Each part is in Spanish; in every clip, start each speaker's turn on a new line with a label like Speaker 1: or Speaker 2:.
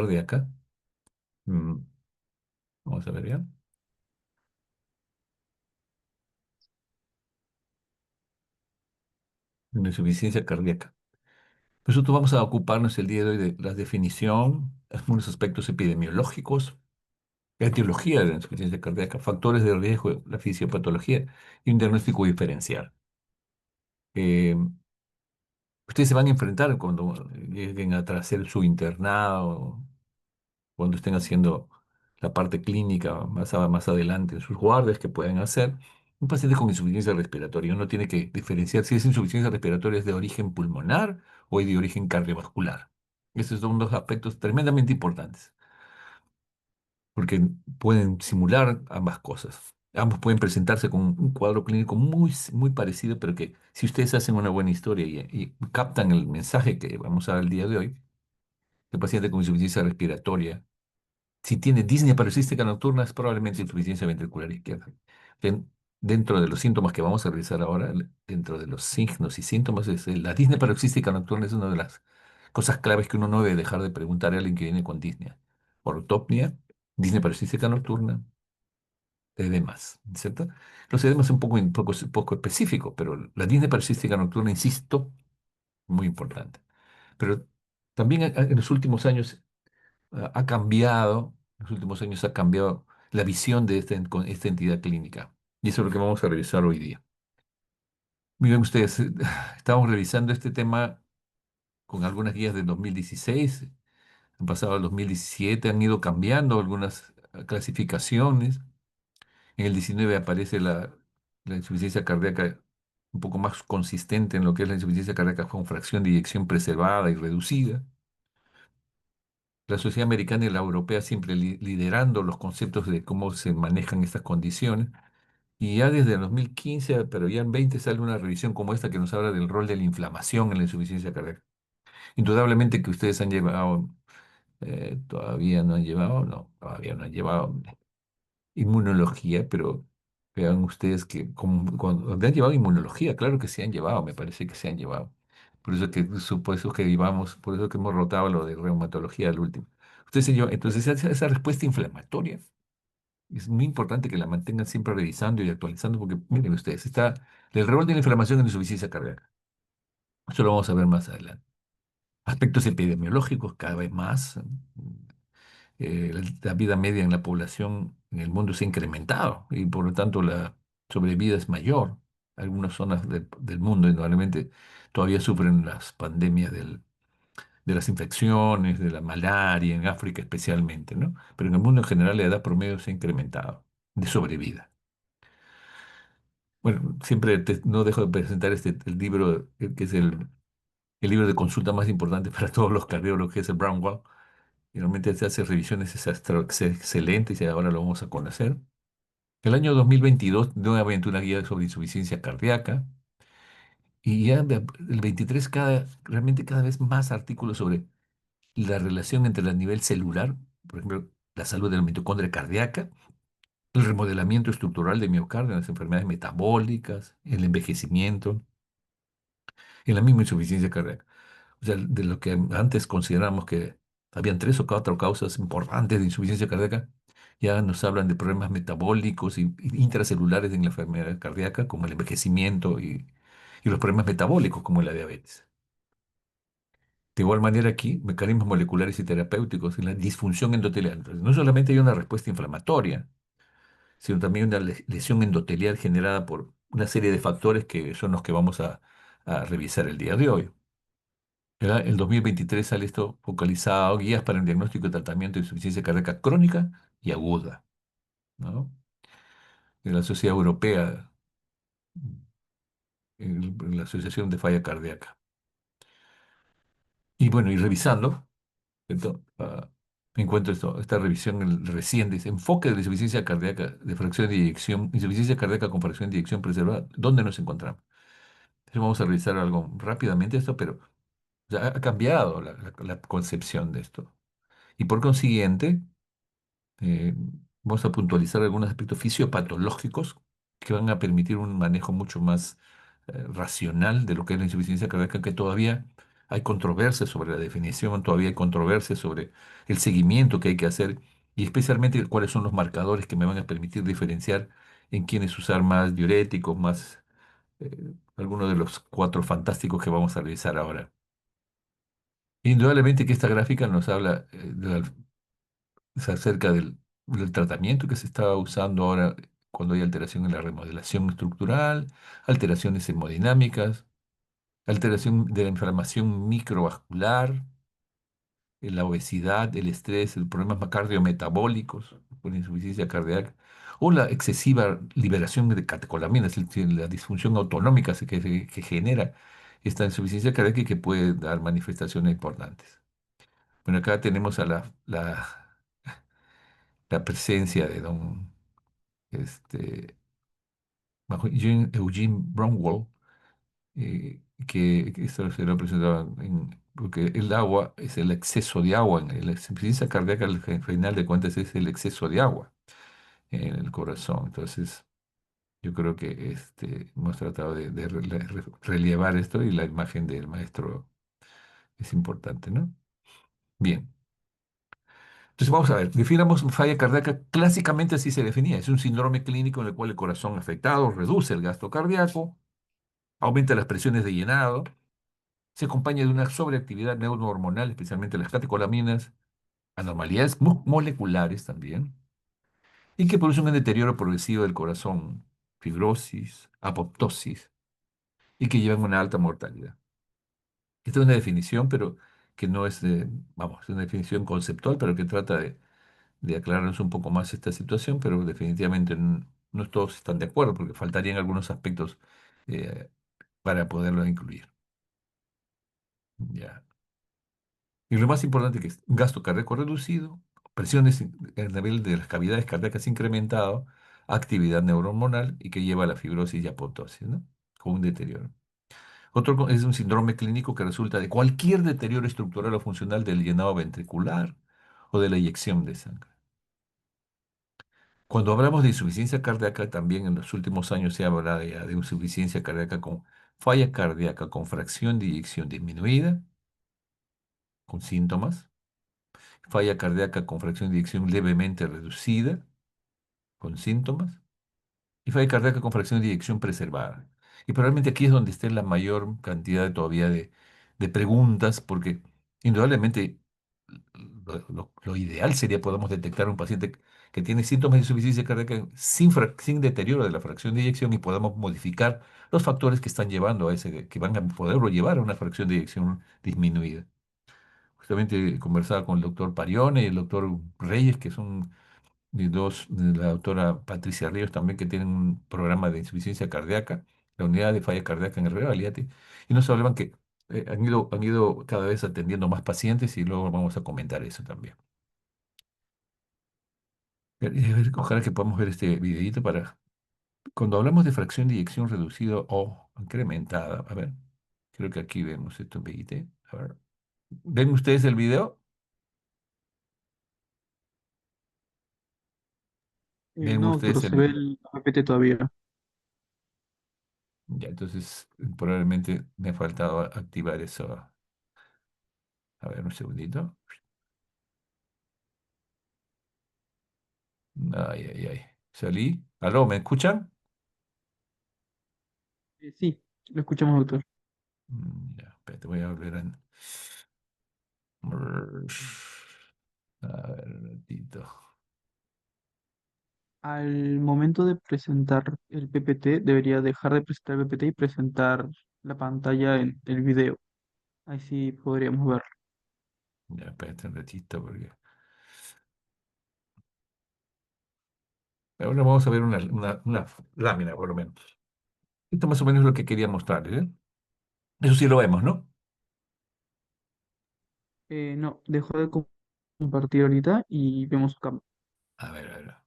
Speaker 1: cardíaca. Mm, Vamos a ver ya. La insuficiencia cardíaca. Nosotros vamos a ocuparnos el día de hoy de la definición, algunos aspectos epidemiológicos, la etiología de la insuficiencia cardíaca, factores de riesgo, la fisiopatología y un diagnóstico diferencial. Eh, Ustedes se van a enfrentar cuando lleguen a hacer su internado, cuando estén haciendo la parte clínica más adelante en sus guardias que pueden hacer. Un paciente con insuficiencia respiratoria, uno tiene que diferenciar si es insuficiencia respiratoria es de origen pulmonar o es de origen cardiovascular. Esos son dos aspectos tremendamente importantes, porque pueden simular ambas cosas. Ambos pueden presentarse con un cuadro clínico muy parecido, pero que si ustedes hacen una buena historia y captan el mensaje que vamos a dar el día de hoy, el paciente con insuficiencia respiratoria, si tiene disnea paroxística nocturna, es probablemente insuficiencia ventricular izquierda. Den- Dentro de los síntomas que vamos a revisar ahora, dentro de los signos y síntomas, la disnea paroxística nocturna es una de las cosas claves que uno no debe dejar de preguntar a alguien que viene con disnea. Ortopnia, disnea paroxística nocturna, edemas, ¿cierto? Los edemas son poco específicos, pero la disnea paroxística nocturna, insisto, muy importante. Pero también en los últimos años ha cambiado, en los últimos años ha cambiado la visión de con esta entidad clínica. Y eso es lo que vamos a revisar hoy día. Miren ustedes, estamos revisando este tema con algunas guías del 2016, han pasado al 2017, han ido cambiando algunas clasificaciones. En el 19 aparece la insuficiencia cardíaca un poco más consistente en lo que es la insuficiencia cardíaca con fracción de eyección preservada y reducida. La sociedad americana y la europea siempre liderando los conceptos de cómo se manejan estas condiciones. Y ya desde el 2015, pero ya en 20 sale una revisión como esta que nos habla del rol de la inflamación en la insuficiencia cardíaca. Indudablemente que ustedes han llevado, todavía no han llevado inmunología, pero vean ustedes que cuando han llevado inmunología, claro que se han llevado, me parece que se han llevado. Por eso que llevamos, por eso que hemos rotado lo de reumatología al último. Ustedes se llevan, entonces esa respuesta inflamatoria es muy importante que la mantengan siempre revisando y actualizando, porque miren ustedes, está el rol de la inflamación en la insuficiencia cardíaca. Eso lo vamos a ver más adelante. Aspectos epidemiológicos cada vez más. La vida media en la población en el mundo se ha incrementado y por lo tanto la sobrevida es mayor. Algunas zonas del mundo indudablemente todavía sufren las pandemias de las infecciones, de la malaria, en África especialmente, ¿no? Pero en el mundo en general la edad promedio se ha incrementado de sobrevida. Bueno, siempre no dejo de presentar el libro, que es el libro de consulta más importante para todos los cardiólogos, que es el Brown Wall. Y realmente se hace revisiones excelentes y ahora lo vamos a conocer. El año 2022, nuevamente una guía sobre insuficiencia cardíaca. Y ya el 23, realmente cada vez más artículos sobre la relación entre el nivel celular, por ejemplo, la salud de la mitocondria cardíaca, el remodelamiento estructural de miocardio, las enfermedades metabólicas, el envejecimiento, y la misma insuficiencia cardíaca. O sea, de lo que antes consideramos que habían tres o cuatro causas importantes de insuficiencia cardíaca, ya nos hablan de problemas metabólicos y intracelulares en la enfermedad cardíaca, como el envejecimiento y los problemas metabólicos, como la diabetes. De igual manera aquí, mecanismos moleculares y terapéuticos en la disfunción endotelial. Entonces, no solamente hay una respuesta inflamatoria, sino también una lesión endotelial generada por una serie de factores que son los que vamos a revisar el día de hoy. ¿Verdad? El 2023 sale esto focalizado, guías para el diagnóstico y tratamiento de insuficiencia cardíaca crónica y aguda, ¿no? De la Sociedad Europea, en la Asociación de Falla Cardíaca. Y bueno, y revisando, encuentro esta revisión recién, dice, enfoque de la insuficiencia cardíaca de fracción de eyección, insuficiencia cardíaca con fracción de eyección preservada, ¿dónde nos encontramos? Entonces vamos a revisar algo rápidamente esto, pero ya ha cambiado la concepción de esto. Y por consiguiente, Eh, vamos a puntualizar algunos aspectos fisiopatológicos que van a permitir un manejo mucho más racional de lo que es la insuficiencia cardíaca, que todavía Hay controversia sobre la definición, todavía hay controversia sobre el seguimiento que hay que hacer y especialmente cuáles son los marcadores que me van a permitir diferenciar en quiénes usar más diuréticos, más algunos de los cuatro fantásticos que vamos a revisar ahora. Indudablemente que esta gráfica nos habla es acerca del tratamiento que se está usando ahora cuando hay alteración en la remodelación estructural, alteraciones hemodinámicas, alteración de la inflamación microvascular, la obesidad, el estrés, los problemas cardiometabólicos por insuficiencia cardíaca, o la excesiva liberación de catecolaminas, la disfunción autonómica que genera esta insuficiencia cardíaca y que puede dar manifestaciones importantes. Bueno, acá tenemos a la presencia de don este, Eugene Bromwell, que esto se lo presentaba porque el agua es el exceso de agua, en la insuficiencia cardíaca al final de cuentas es el exceso de agua en el corazón. Entonces, yo creo que hemos tratado de relevar esto y la imagen del maestro es importante, ¿no? Bien. Entonces vamos a ver, definamos falla cardíaca, clásicamente así se definía, es un síndrome clínico en el cual el corazón afectado reduce el gasto cardíaco, aumenta las presiones de llenado, se acompaña de una sobreactividad neurohormonal, especialmente las catecolaminas, anormalidades moleculares también, y que produce un deterioro progresivo del corazón, fibrosis, apoptosis, y que llevan una alta mortalidad. Esta es una definición, pero que no es, vamos, es una definición conceptual, pero que trata de aclararnos un poco más esta situación, pero definitivamente no todos están de acuerdo, porque faltarían algunos aspectos eh, para poderlo incluir. Ya. Y lo más importante que es gasto cardíaco reducido, presiones en el nivel de las cavidades cardíacas incrementado, actividad neurohormonal y que lleva a la fibrosis y apoptosis, ¿no? Con un deterioro. Es un síndrome clínico que resulta de cualquier deterioro estructural o funcional del llenado ventricular o de la eyección de sangre. Cuando hablamos de insuficiencia cardíaca, también en los últimos años se habla de insuficiencia cardíaca con falla cardíaca con fracción de eyección disminuida, con síntomas, falla cardíaca con fracción de eyección levemente reducida, con síntomas, y falla cardíaca con fracción de eyección preservada. Y probablemente aquí es donde esté la mayor cantidad todavía de preguntas, porque indudablemente lo ideal sería podamos detectar un paciente que tiene síntomas de insuficiencia cardíaca sin deterioro de la fracción de eyección y podamos modificar los factores que están llevando a ese, que van a poderlo llevar a una fracción de eyección disminuida. Justamente conversaba con el doctor Parione y el doctor Reyes, que son de la doctora Patricia Ríos también, que tienen un programa de insuficiencia cardíaca, la unidad de falla cardíaca en el Real Aliati, y nos hablaban que han ido cada vez atendiendo más pacientes y luego vamos a comentar eso también. Ojalá que podamos ver este videito para, cuando hablamos de fracción de eyección reducida o incrementada, a ver, creo que aquí vemos esto en videito. A ver, ¿ven ustedes el video? ¿Ven
Speaker 2: No, pero
Speaker 1: ustedes
Speaker 2: se ve
Speaker 1: el...
Speaker 2: el APT todavía.
Speaker 1: Ya, entonces probablemente me ha faltado activar eso. A ver, un segundito. Ay, ay, ay. Salí. ¿Aló? ¿Me escuchan?
Speaker 2: Sí, lo escuchamos, doctor.
Speaker 1: Ya, espérate, voy a volver a... A ver, un ratito.
Speaker 2: Al momento de presentar el PPT, debería dejar de presentar el PPT y presentar la pantalla en el video. Ahí sí podríamos ver.
Speaker 1: Ya, espérate un ratito porque... Ahora vamos a ver una lámina, por lo menos. Esto más o menos es lo que quería mostrarles, ¿eh? Eso sí lo vemos, ¿no?
Speaker 2: No, dejo de compartir ahorita y vemos su cámara.
Speaker 1: A ver, a ver.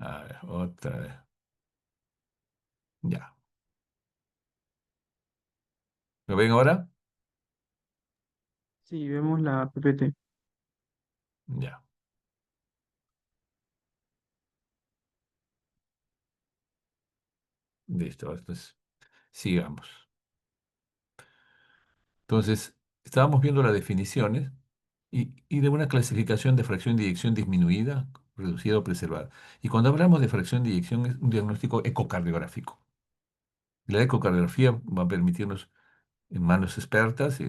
Speaker 1: A ver, otra vez. Ya. ¿Lo ven ahora?
Speaker 2: Sí, vemos la PPT.
Speaker 1: Ya. Listo. Entonces, sigamos. Entonces, estábamos viendo las definiciones y de una clasificación de fracción de eyección disminuida, reducida o preservada. Y cuando hablamos de fracción de eyección es un diagnóstico ecocardiográfico. La ecocardiografía va a permitirnos en manos expertas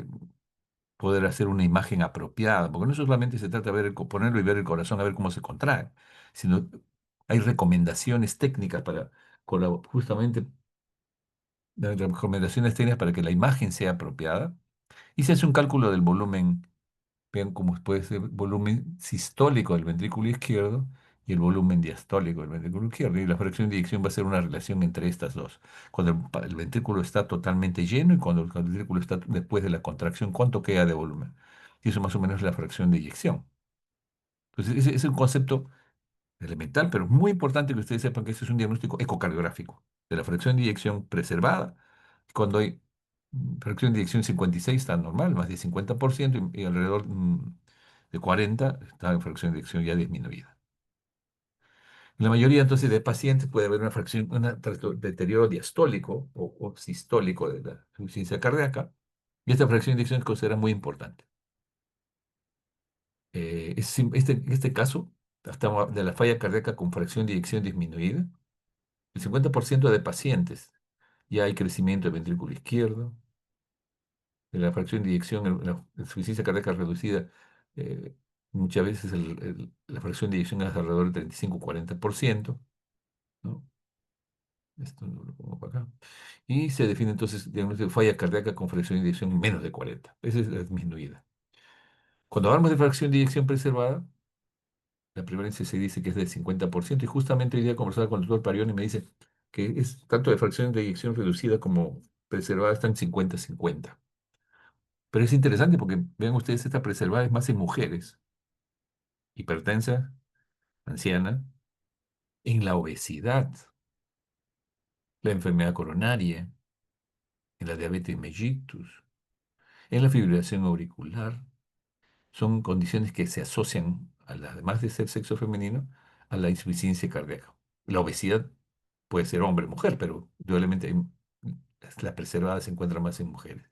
Speaker 1: poder hacer una imagen apropiada, porque no solamente se trata de ver ponerlo y ver el corazón a ver cómo se contrae, sino hay recomendaciones técnicas para justamente las recomendaciones técnicas para que la imagen sea apropiada y se hace un cálculo del volumen. Vean cómo puede ser volumen sistólico del ventrículo izquierdo y el volumen diastólico del ventrículo izquierdo. Y la fracción de eyección va a ser una relación entre estas dos. Cuando el ventrículo está totalmente lleno y cuando el ventrículo está después de la contracción, ¿cuánto queda de volumen? Y eso más o menos es la fracción de eyección. Entonces, ese es un concepto elemental, pero muy importante que ustedes sepan que ese es un diagnóstico ecocardiográfico de la fracción de eyección preservada. Cuando hay fracción de eyección 56 está normal, más de 50%, y alrededor de 40 está en fracción de eyección ya disminuida. En la mayoría entonces de pacientes puede haber una fracción, un deterioro diastólico o sistólico de la insuficiencia cardíaca, y esta fracción de eyección se considera muy importante. En este caso, estamos de la falla cardíaca con fracción de eyección disminuida. El 50% de pacientes ya hay crecimiento del ventrículo izquierdo, de la fracción de eyección, la insuficiencia cardíaca reducida, eh, muchas veces la fracción de eyección es alrededor del 35-40%, ¿no? Esto lo pongo para acá. Y se define entonces diagnóstico de falla cardíaca con fracción de eyección menos de 40. Esa es la disminuida. Cuando hablamos de fracción de eyección preservada, la prevalencia se dice que es del 50%, y justamente hoy día conversaba con el doctor Parioni y me dice que es tanto de fracción de eyección reducida como preservada están 50-50. Pero es interesante porque vean ustedes, esta preservada es más en mujeres, hipertensa, anciana, en la obesidad, la enfermedad coronaria, en la diabetes mellitus, en la fibrilación auricular. Son condiciones que se asocian, además de ser sexo femenino, a la insuficiencia cardíaca. La obesidad puede ser hombre o mujer, pero probablemente la preservada se encuentra más en mujeres.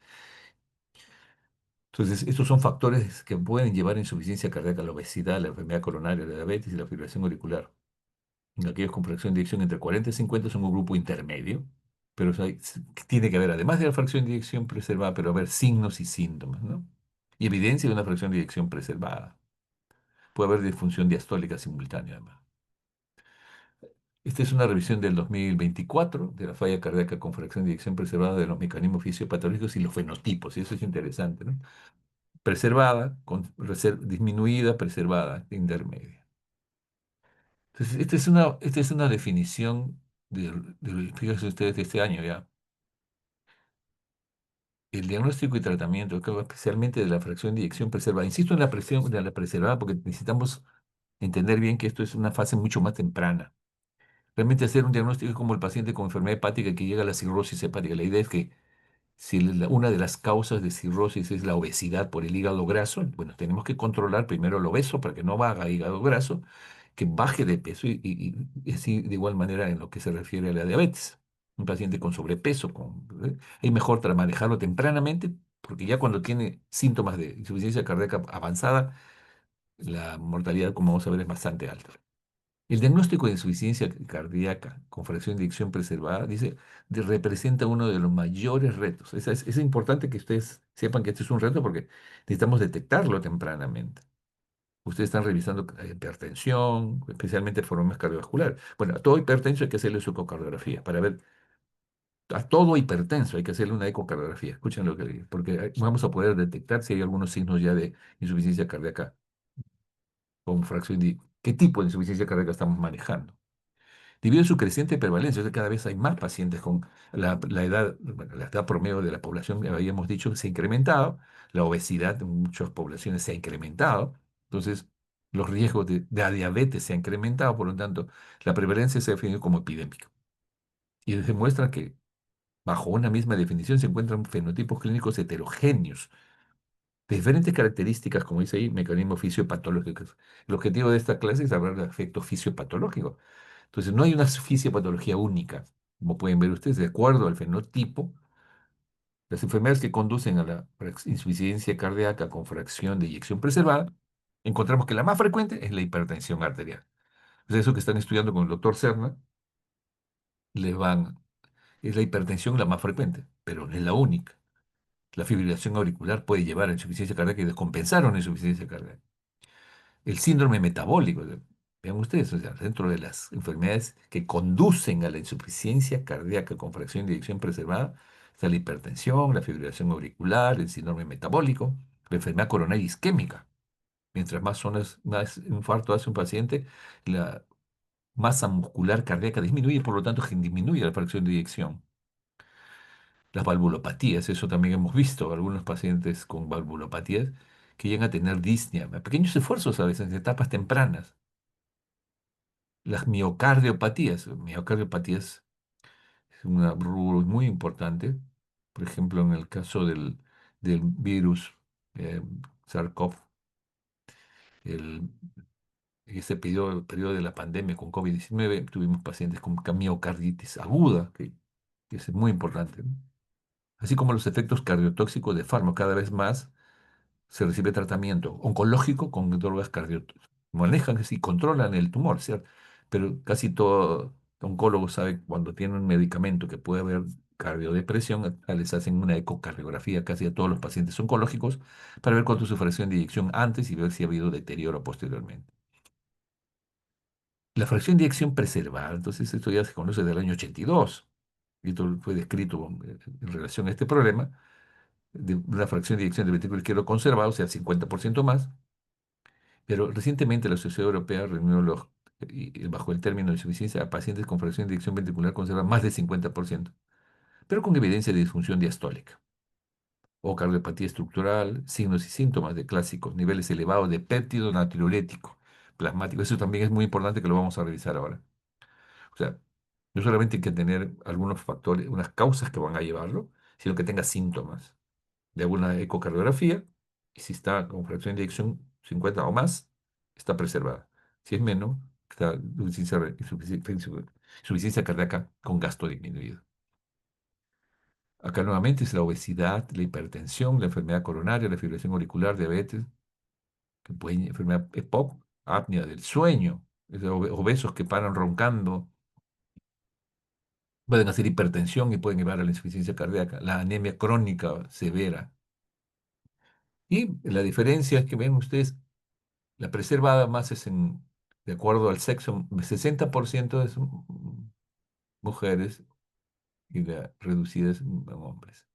Speaker 1: Entonces, estos son factores que pueden llevar a insuficiencia cardíaca, la obesidad, la enfermedad coronaria, la diabetes y la fibrilación auricular. En aquellos con fracción de eyección entre 40 y 50 son un grupo intermedio, pero tiene que haber, además de la fracción de eyección preservada, pero haber signos y síntomas, ¿no? Y evidencia de una fracción de eyección preservada. Puede haber disfunción diastólica simultánea, además. Esta es una revisión del 2024 de la falla cardíaca con fracción de eyección preservada de los mecanismos fisiopatológicos y los fenotipos, y eso es interesante, ¿no? Preservada, disminuida, preservada, intermedia. Entonces, esta es una definición fíjense ustedes, de este año ya. El diagnóstico y tratamiento, especialmente de la fracción de eyección preservada. Insisto en la presión de la preservada porque necesitamos entender bien que esto es una fase mucho más temprana. Realmente hacer un diagnóstico es como el paciente con enfermedad hepática que llega a la cirrosis hepática. La idea es que si una de las causas de cirrosis es la obesidad por el hígado graso, bueno, tenemos que controlar primero el obeso para que no haga hígado graso, que baje de peso y así de igual manera en lo que se refiere a la diabetes. Un paciente con sobrepeso, es mejor manejarlo tempranamente porque ya cuando tiene síntomas de insuficiencia cardíaca avanzada, la mortalidad, como vamos a ver, es bastante alta. El diagnóstico de insuficiencia cardíaca con fracción de eyección preservada, dice, representa uno de los mayores retos. Es importante que ustedes sepan que este es un reto porque necesitamos detectarlo tempranamente. Ustedes están revisando hipertensión, especialmente problemas cardiovasculares. Bueno, a todo hipertenso hay que hacerle su ecocardiografía para ver, a todo hipertenso hay que hacerle una ecocardiografía. Escuchen lo que digo, porque vamos a poder detectar si hay algunos signos ya de insuficiencia cardíaca con fracción de... ¿Qué tipo de insuficiencia cardíaca estamos manejando? Debido a su creciente prevalencia, o sea, cada vez hay más pacientes con la edad, bueno, la edad promedio de la población, que habíamos dicho, se ha incrementado, la obesidad en muchas poblaciones se ha incrementado. Entonces, Los riesgos de la diabetes se han incrementado, por lo tanto, la prevalencia se ha definido como epidémica. Y se muestra que bajo una misma definición se encuentran fenotipos clínicos heterogéneos, de diferentes características, como dice ahí, mecanismos fisiopatológicos. El objetivo de esta clase es hablar de efectos fisiopatológicos. Entonces, no hay una fisiopatología única. Como pueden ver ustedes, de acuerdo al fenotipo, las enfermedades que conducen a la insuficiencia cardíaca con fracción de eyección preservada, encontramos que la más frecuente es la hipertensión arterial. Es eso que están estudiando con el doctor Serna, les van, es la hipertensión la más frecuente, pero no es la única. La fibrilación auricular puede llevar a insuficiencia cardíaca y descompensar una insuficiencia cardíaca. El síndrome metabólico, vean ustedes, o sea, dentro de las enfermedades que conducen a la insuficiencia cardíaca con fracción de eyección preservada, está la hipertensión, la fibrilación auricular, el síndrome metabólico, la enfermedad coronaria isquémica. Mientras más zonas, más infarto hace un paciente, la masa muscular cardíaca disminuye, por lo tanto disminuye la fracción de eyección. Las valvulopatías, eso también hemos visto, algunos pacientes con valvulopatías que llegan a tener disnea, pequeños esfuerzos a veces en etapas tempranas. Las miocardiopatías es un rubro muy importante. Por ejemplo, en el caso del virus eh, SARS-CoV, el, en ese periodo de la pandemia con COVID-19, tuvimos pacientes con miocarditis aguda, que es muy importante, ¿no? Así como los efectos cardiotóxicos de fármacos, cada vez más se recibe tratamiento oncológico con drogas cardiotóxicas. Manejan y controlan el tumor, ¿cierto? Pero casi todo oncólogo sabe cuando tiene un medicamento que puede haber cardiodepresión, les hacen una ecocardiografía casi a todos los pacientes oncológicos para ver cuánto es su fracción de eyección antes y ver si ha habido deterioro posteriormente. La fracción de eyección preservada, entonces esto ya se conoce del año 82, y esto fue descrito en relación a este problema de una fracción de eyección del ventrículo izquierdo conservado, o sea, 50% más. Pero recientemente la Sociedad Europea reunió bajo el término de insuficiencia a pacientes con fracción de eyección ventricular conservada más del 50%, pero con evidencia de disfunción diastólica o cardiopatía estructural, signos y síntomas de clásicos, niveles elevados de péptido natriurético plasmático. Eso también es muy importante que lo vamos a revisar ahora. O sea, no solamente hay que tener algunos factores, unas causas que van a llevarlo, sino que tenga síntomas de alguna ecocardiografía, y si está con fracción de eyección 50 o más, está preservada. Si es menos, está insuficiencia cardíaca con gasto disminuido. Acá nuevamente es la obesidad, la hipertensión, la enfermedad coronaria, la fibrilación auricular, diabetes, que pueden, enfermedad EPOC, apnea del sueño, obesos que paran roncando, pueden hacer hipertensión y pueden llevar a la insuficiencia cardíaca, la anemia crónica severa. Y la diferencia es que ven ustedes, la preservada más es de acuerdo al sexo, 60% es mujeres y la reducida es en hombres.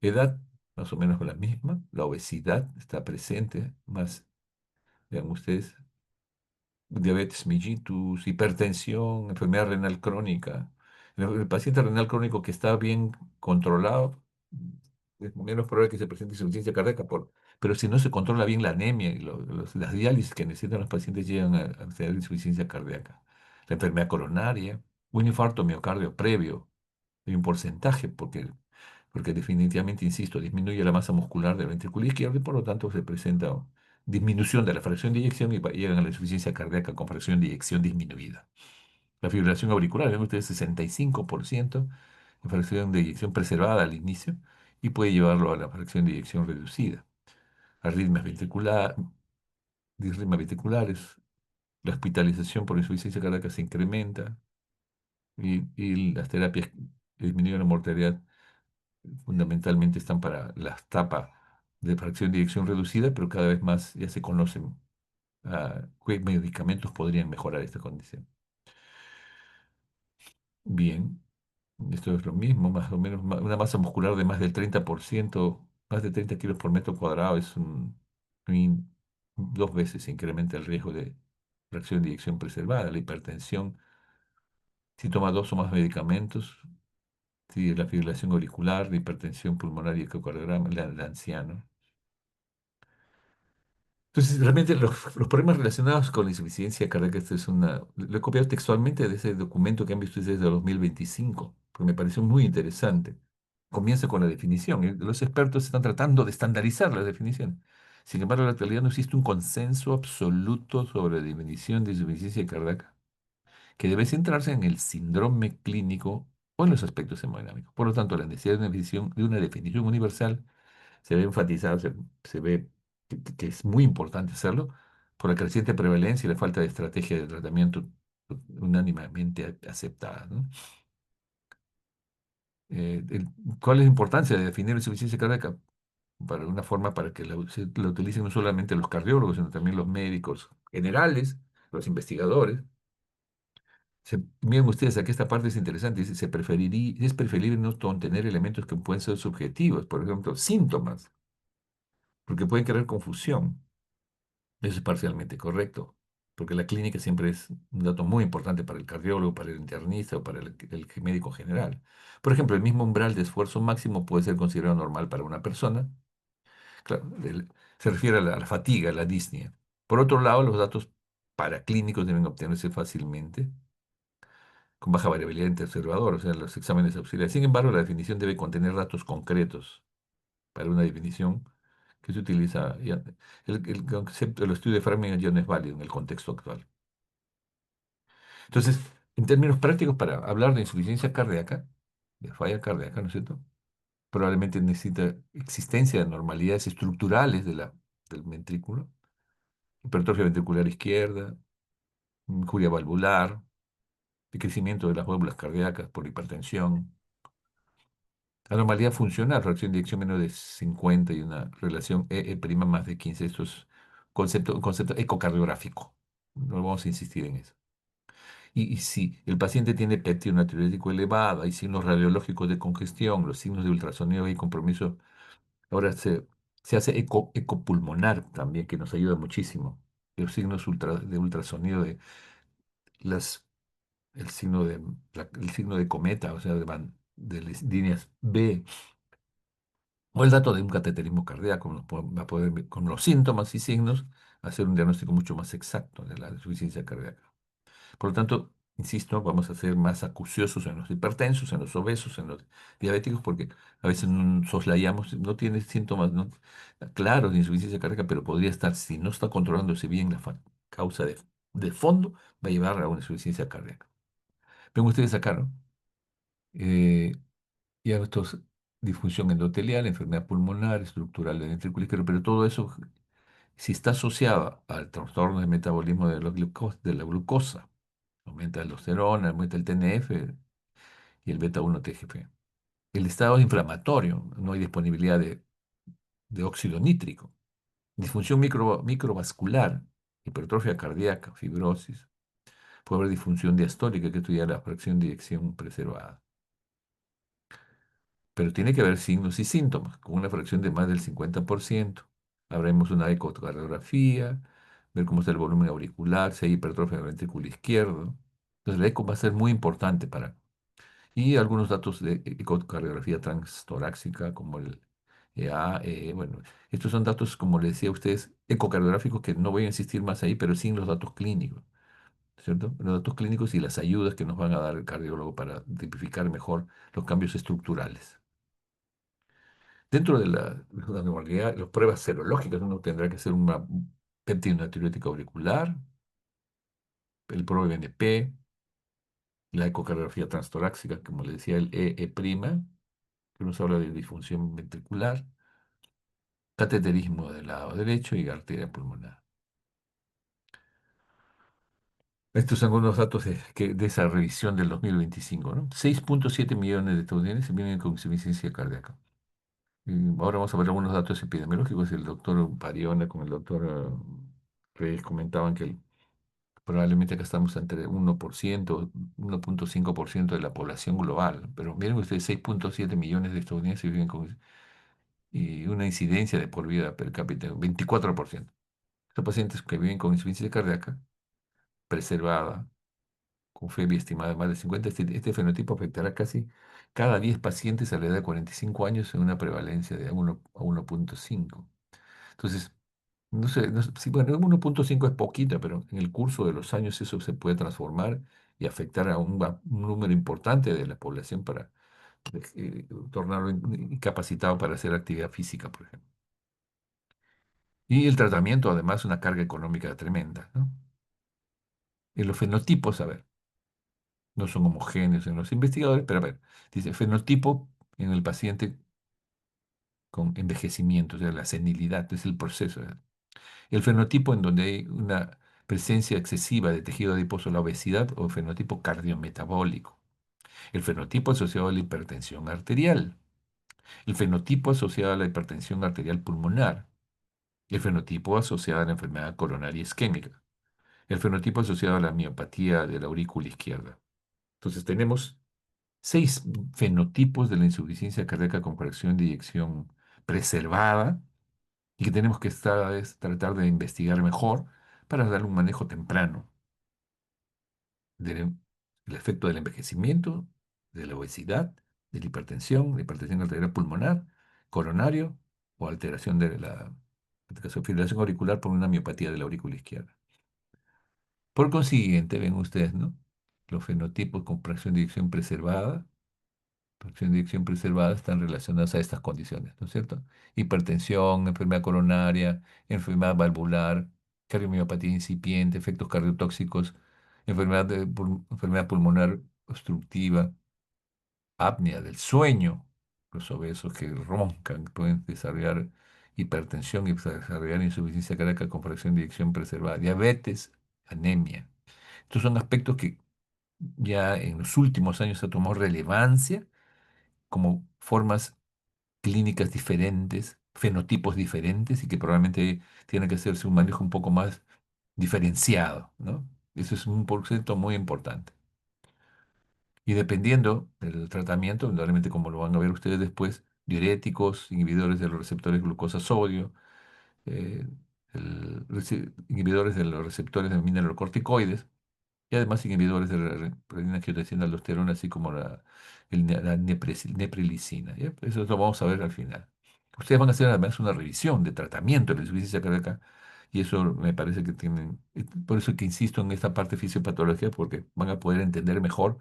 Speaker 1: Edad, más o menos la misma. La obesidad está presente, más, vean ustedes, diabetes mellitus, hipertensión, enfermedad renal crónica. El paciente renal crónico que está bien controlado, es menos probable que se presente insuficiencia cardíaca, pero si no se controla bien la anemia y las diálisis que necesitan los pacientes llegan a tener insuficiencia cardíaca. La enfermedad coronaria, un infarto miocardio previo, hay un porcentaje, porque definitivamente, insisto, disminuye la masa muscular del ventrículo izquierdo y por lo tanto se presenta disminución de la fracción de eyección y llegan a la insuficiencia cardíaca con fracción de eyección disminuida. La fibrilación auricular, ven ustedes, 65% de fracción de eyección preservada al inicio y puede llevarlo a la fracción de eyección reducida. Arritmias disritmias ventriculares, la hospitalización por insuficiencia cardíaca se incrementa y las terapias que disminuyen la mortalidad fundamentalmente están para las tapas de fracción de eyección reducida, pero cada vez más ya se conocen qué medicamentos podrían mejorar esta condición. Bien, esto es lo mismo, más o menos una masa muscular de más del 30%, más de 30 kilos por metro cuadrado es dos veces se incrementa el riesgo de fracción de eyección preservada, la hipertensión, si toma dos o más medicamentos, si la fibrilación auricular, la hipertensión pulmonar y ecocardiograma, el anciano. Entonces, realmente los problemas relacionados con la insuficiencia cardíaca, esto es lo he copiado textualmente de ese documento que han visto ustedes de 2025, porque me pareció muy interesante. Comienza con la definición. Los expertos están tratando de estandarizar la definición. Sin embargo, en la actualidad no existe un consenso absoluto sobre la definición de insuficiencia cardíaca, que debe centrarse en el síndrome clínico o en los aspectos hemodinámicos. Por lo tanto, la necesidad de una definición universal se ve enfatizado, se ve que es muy importante hacerlo por la creciente prevalencia y la falta de estrategia de tratamiento unánimemente aceptada, ¿no? Eh, el- ¿Cuál es la importancia de definir la insuficiencia cardíaca? Para una forma para que la utilicen no solamente los cardiólogos, sino también los médicos generales, los investigadores. Miren ustedes, aquí esta parte es interesante. Dice, es preferible no tener elementos que pueden ser subjetivos, por ejemplo, síntomas, porque pueden crear confusión. Eso es parcialmente correcto, porque la clínica siempre es un dato muy importante para el cardiólogo, para el internista o para el médico general. Por ejemplo, el mismo umbral de esfuerzo máximo puede ser considerado normal para una persona. Claro, se refiere a la fatiga, a la disnea. Por otro lado, los datos paraclínicos deben obtenerse fácilmente, con baja variabilidad interobservador, o sea, los exámenes auxiliares. Sin embargo, la definición debe contener datos concretos para una definición que se utiliza. El concepto del estudio de Framingham ya no es válido en el contexto actual. Entonces, en términos prácticos, para hablar de insuficiencia cardíaca, de falla cardíaca, ¿no es cierto? Probablemente necesita existencia de anormalidades estructurales del ventrículo, hipertrofia ventricular izquierda, injuria valvular, el crecimiento de las válvulas cardíacas por hipertensión, anormalidad funcional, fracción de eyección menos de 50 y una relación E más de 15. Esto es un concepto ecocardiográfico. No vamos a insistir en eso. Y si el paciente tiene PET natriurético elevado, hay signos radiológicos de congestión, los signos de ultrasonido y compromiso, ahora se hace ecopulmonar también, que nos ayuda muchísimo. Los signos de ultrasonido de las, el signo el signo de cometa, o sea, de las líneas B, o el dato de un cateterismo cardíaco, va a poder, con los síntomas y signos, hacer un diagnóstico mucho más exacto de la insuficiencia cardíaca. Por lo tanto, insisto, vamos a ser más acuciosos en los hipertensos, en los obesos, en los diabéticos, porque a veces soslayamos, no tiene síntomas claros de insuficiencia cardíaca, pero podría estar, si no está controlándose bien la causa de fondo, va a llevar a una insuficiencia cardíaca. Ven ustedes acá, ¿no? Eh, ya esto es disfunción endotelial, enfermedad pulmonar, estructural de ventrículo izquierdo, pero todo eso, si está asociado al trastorno de metabolismo de la glucosa, aumenta la aldosterona, aumenta el TNF y el beta 1 TGP. El estado es inflamatorio, no hay disponibilidad de óxido nítrico. Disfunción microvascular, hipertrofia cardíaca, fibrosis. Puede haber disfunción diastólica, que esto ya es la fracción de eyección preservada. Pero tiene que haber signos y síntomas, con una fracción de más del 50%. Habremos una ecocardiografía, ver cómo está el volumen auricular, si hay hipertrofia del ventrículo izquierdo. Entonces, la eco va a ser muy importante para y algunos datos de ecocardiografía transtorácica como el EA. Bueno, estos son datos, como les decía a ustedes, ecocardiográficos que no voy a insistir más ahí, pero sí en los datos clínicos, ¿cierto? Los datos clínicos y las ayudas que nos van a dar el cardiólogo para tipificar mejor los cambios estructurales. Dentro de la normalidad, las pruebas serológicas, uno tendrá que hacer una péptido natriurético auricular, el ProBNP, la ecocardiografía transtorácica, como le decía, el EE', que nos habla de disfunción ventricular, cateterismo del lado derecho y arteria pulmonar. Estos son algunos datos de esa revisión del 2025, ¿no? 6,7 millones de estadounidenses viven con insuficiencia cardíaca. Y ahora vamos a ver algunos datos epidemiológicos. El doctor Pariona con el doctor Reyes comentaban que probablemente acá estamos entre 1%, 1,5% de la población global. Pero miren ustedes, 6,7 millones de estadounidenses viven con y una incidencia de por vida per cápita de 24%. Estos pacientes que viven con insuficiencia cardíaca preservada, con FEBI estimada de más de 50, este fenotipo afectará casi cada 10 pacientes a la edad de 45 años en una prevalencia de 1 a 1,5. Entonces, No sé, sí, bueno, 1,5 es poquita, pero en el curso de los años eso se puede transformar y afectar a un número importante de la población para tornarlo incapacitado para hacer actividad física, por ejemplo. Y el tratamiento, además, una carga económica tremenda, ¿no? Y los fenotipos, a ver, no son homogéneos en los investigadores, pero a ver, dice fenotipo en el paciente con envejecimiento, o sea, la senilidad, es el proceso. El fenotipo en donde hay una presencia excesiva de tejido adiposo, la obesidad o fenotipo cardiometabólico. El fenotipo asociado a la hipertensión arterial. El fenotipo asociado a la hipertensión arterial pulmonar. El fenotipo asociado a la enfermedad coronaria isquémica. El fenotipo asociado a la miopatía de la aurícula izquierda. Entonces tenemos 6 fenotipos de la insuficiencia cardíaca con fracción de eyección preservada y que tenemos que tratar de investigar mejor para darle un manejo temprano del el efecto del envejecimiento, de la obesidad, de la hipertensión arterial pulmonar, coronario o alteración de la en este caso, fibrilación auricular por una miopatía de la aurícula izquierda. Por consiguiente, ven ustedes, ¿no? Los fenotipos con fracción de eyección preservada están relacionados a estas condiciones, ¿no es cierto? Hipertensión, enfermedad coronaria, enfermedad valvular, cardiomiopatía incipiente, efectos cardiotóxicos, enfermedad pulmonar obstructiva, apnea del sueño, los obesos que roncan pueden desarrollar hipertensión y desarrollar insuficiencia cardíaca con fracción de eyección preservada, diabetes, anemia. Estos son aspectos que ya en los últimos años ha tomado relevancia como formas clínicas diferentes, fenotipos diferentes y que probablemente tiene que hacerse un manejo un poco más diferenciado, ¿no? Eso es un porcentaje muy importante. Y dependiendo del tratamiento, indudablemente como lo van a ver ustedes después, diuréticos, inhibidores de los receptores glucosa-sodio, eh, inhibidores de los receptores de mineralocorticoides, y además inhibidores de la renina-angiotensina aldosterona, así como la neprilicina. ¿Ya? Eso lo vamos a ver al final. Ustedes van a hacer además una revisión de tratamiento de la insuficiencia cardíaca y eso me parece que tienen, por eso que insisto en esta parte de fisiopatología, porque van a poder entender mejor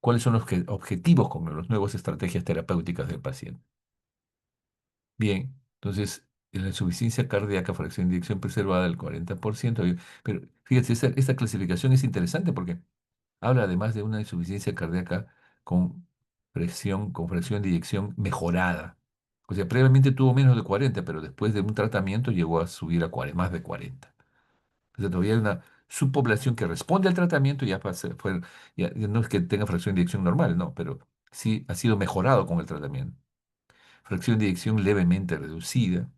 Speaker 1: cuáles son los objetivos con las nuevas estrategias terapéuticas del paciente. Bien, entonces, en la insuficiencia cardíaca, fracción de eyección preservada del 40%, pero fíjate, esta clasificación es interesante porque habla además de una insuficiencia cardíaca con fracción de eyección mejorada. O sea, previamente tuvo menos de 40, pero después de un tratamiento llegó a subir a más de 40. O sea, todavía hay una subpoblación que responde al tratamiento y ya no es que tenga fracción de eyección normal, no, pero sí ha sido mejorado con el tratamiento. Fracción de eyección levemente reducida,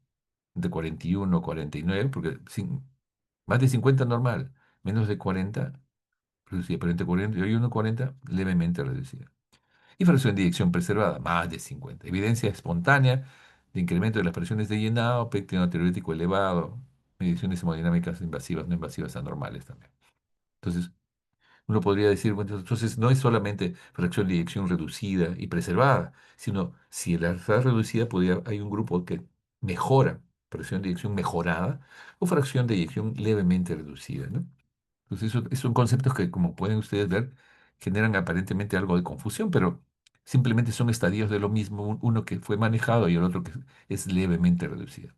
Speaker 1: de 41 a 49, porque más de 50 normal, menos de 40 reducida, pero entre 41 y 40 levemente reducida. Y fracción de eyección preservada, más de 50. Evidencia espontánea de incremento de las presiones de llenado, péptido natriurético elevado, mediciones hemodinámicas invasivas, no invasivas anormales también. Entonces, uno podría decir, bueno, entonces no es solamente fracción de eyección reducida y preservada, sino si la está reducida, hay un grupo que mejora, fracción de eyección mejorada o fracción de eyección levemente reducida, ¿no? Entonces, esos son conceptos que, como pueden ustedes ver, generan aparentemente algo de confusión, pero simplemente son estadios de lo mismo, uno que fue manejado y el otro que es levemente reducido.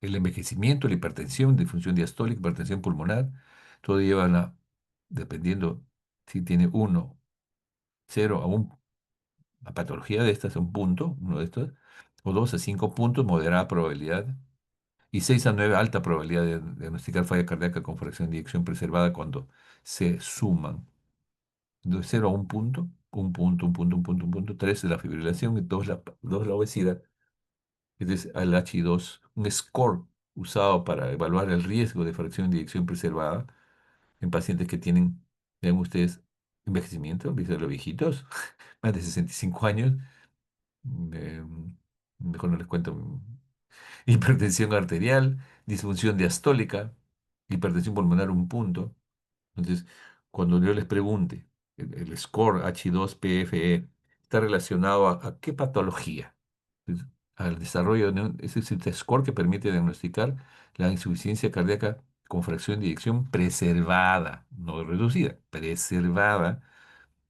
Speaker 1: El envejecimiento, la hipertensión, disfunción diastólica, hipertensión pulmonar, todo lleva dependiendo si tiene uno, 0 a una patología de estas, un punto, uno de estos, o 2 a 5 puntos, moderada probabilidad, y 6 a 9 alta probabilidad de diagnosticar falla cardíaca con fracción de eyección preservada cuando se suman de 0 a 1 punto, un punto, un punto, un punto, un punto, 3 de la fibrilación y 2 la obesidad. Es al H2, un score usado para evaluar el riesgo de fracción de eyección preservada en pacientes que tienen, vean ustedes, envejecimiento, ¿viste? Los viejitos, más de 65 años, eh, mejor no les cuento, hipertensión arterial, disfunción diastólica, hipertensión pulmonar 1 punto. Entonces, cuando yo les pregunte, el score H2PFE está relacionado a qué patología. al desarrollo ese es el score que permite diagnosticar la insuficiencia cardíaca con fracción de eyección preservada, no reducida, preservada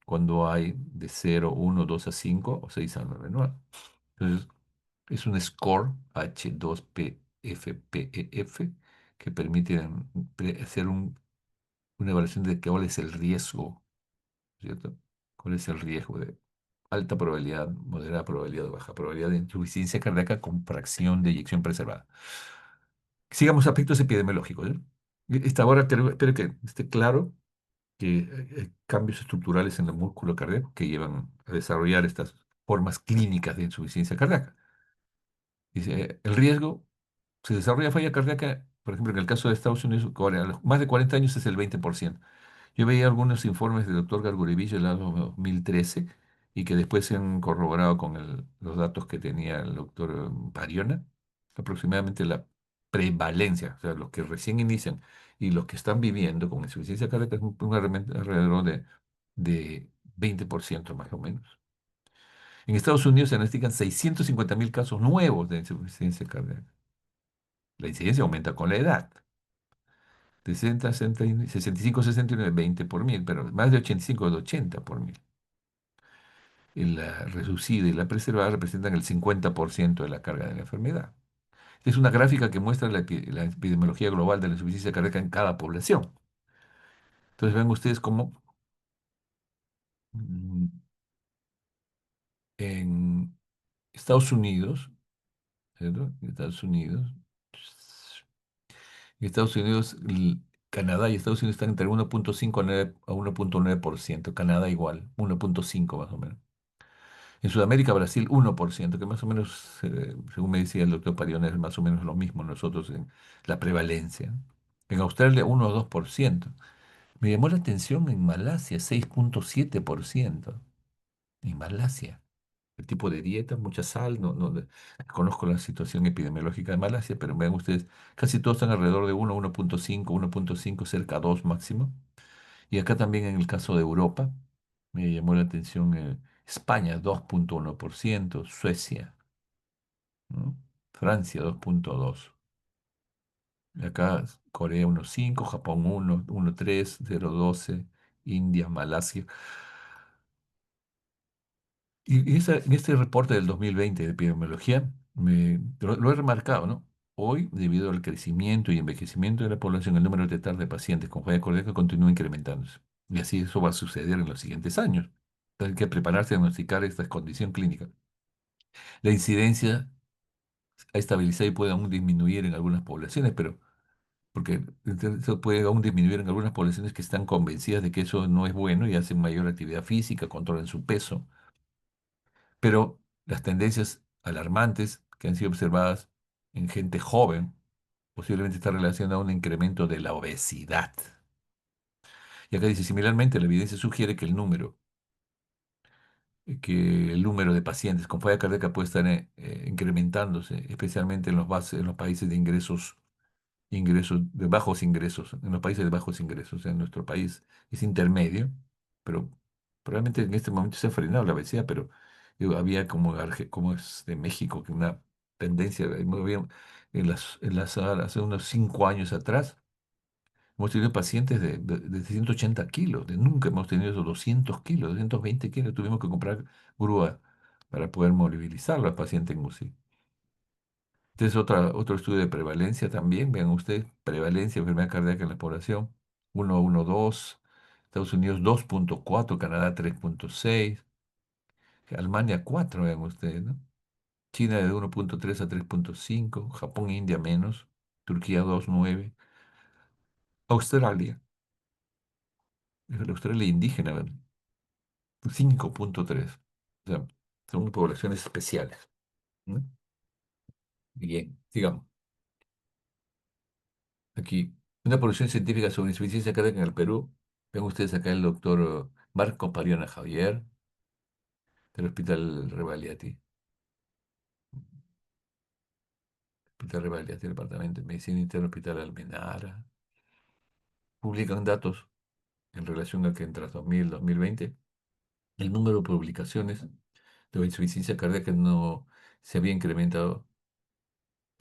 Speaker 1: cuando hay de 0, 1, 2 a 5 o 6 a 9, 9. Entonces, es un score H2PFPEF que permite hacer una evaluación de cuál es el riesgo, ¿cierto? ¿Cuál es el riesgo de alta probabilidad, moderada probabilidad o baja probabilidad de insuficiencia cardíaca con fracción de eyección preservada? Sigamos aspectos epidemiológicos, ¿eh? Esta ahora espero que esté claro que hay cambios estructurales en el músculo cardíaco que llevan a desarrollar estas formas clínicas de insuficiencia cardíaca. Dice, el riesgo se desarrolla falla cardíaca, por ejemplo, en el caso de Estados Unidos, a los más de 40 años es el 20%. Yo veía algunos informes del doctor Gargurevich del año 2013 y que después se han corroborado con los datos que tenía el doctor Pariona. Aproximadamente la prevalencia, o sea, los que recién inician y los que están viviendo con insuficiencia cardíaca es alrededor de 20% más o menos. En Estados Unidos se diagnostican 650.000 casos nuevos de insuficiencia cardíaca. La incidencia aumenta con la edad. 60, 60, 65, 69, 20 por mil, pero más de 85 de 80 por mil. Y la reducida y la preservada representan el 50% de la carga de la enfermedad. Es una gráfica que muestra la epidemiología global de la insuficiencia cardíaca en cada población. Entonces ven ustedes cómo mm, en Estados Unidos, ¿cierto? En Estados Unidos, Canadá y Estados Unidos están entre 1.5 a 1.9%. Canadá igual, 1.5 más o menos. En Sudamérica, Brasil, 1%, que más o menos, según me decía el doctor Parione, es más o menos lo mismo nosotros en la prevalencia. En Australia, 1 o 2%. Me llamó la atención en Malasia, 6.7%. En Malasia. El tipo de dieta, mucha sal, no conozco la situación epidemiológica de Malasia, pero vean ustedes, casi todos están alrededor de 1, 1.5, 1.5, cerca a 2 máximo. Y acá también en el caso de Europa, me llamó la atención España 2.1%, Suecia, ¿no? Francia 2.2%. Acá Corea 1.5%, Japón 1, 1.3, 0.12%, India, Malasia. Y en este reporte del 2020 de epidemiología, lo he remarcado, ¿no? Hoy, debido al crecimiento y envejecimiento de la población, el número total de pacientes con falla cardíaca continúa incrementándose. Y así eso va a suceder en los siguientes años. Hay que prepararse a diagnosticar esta condición clínica. La incidencia ha estabilizado y puede aún disminuir en algunas poblaciones, pero porque eso puede aún disminuir en algunas poblaciones que están convencidas de que eso no es bueno y hacen mayor actividad física, controlan su peso. Pero las tendencias alarmantes que han sido observadas en gente joven posiblemente están relacionadas a un incremento de la obesidad. Y acá dice, similarmente, la evidencia sugiere que el número de pacientes con falla cardíaca puede estar incrementándose, especialmente en los países de ingresos, de bajos ingresos, en los países de bajos ingresos. En nuestro país es intermedio, pero probablemente en este momento se ha frenado la obesidad, pero había como es de México, que una tendencia, muy bien, hace unos 5 años atrás, hemos tenido pacientes de 180 kilos, de nunca hemos tenido esos 200 kilos, 220 kilos, tuvimos que comprar grúa para poder movilizarlo al paciente en UCI. Este es otro estudio de prevalencia también. Vean ustedes, prevalencia de enfermedad cardíaca en la población. 1.12, Estados Unidos 2.4, Canadá 3.6, Alemania 4, vean ustedes, ¿no? China de 1.3 a 3.5, Japón e India menos, Turquía 2.9, Australia, la Australia indígena, 5.3. O sea, son poblaciones especiales, ¿no? Bien, sigamos. Aquí, una producción científica sobre insuficiencia cardíaca en el Perú. Ven ustedes acá el doctor Marco Pariona Javier, del Hospital Revaliati. Hospital Revaliati, Departamento de Medicina Interna, Hospital Almenara. Publican datos en relación a que entre 2000 y 2020 el número de publicaciones de insuficiencia cardíaca no se había incrementado,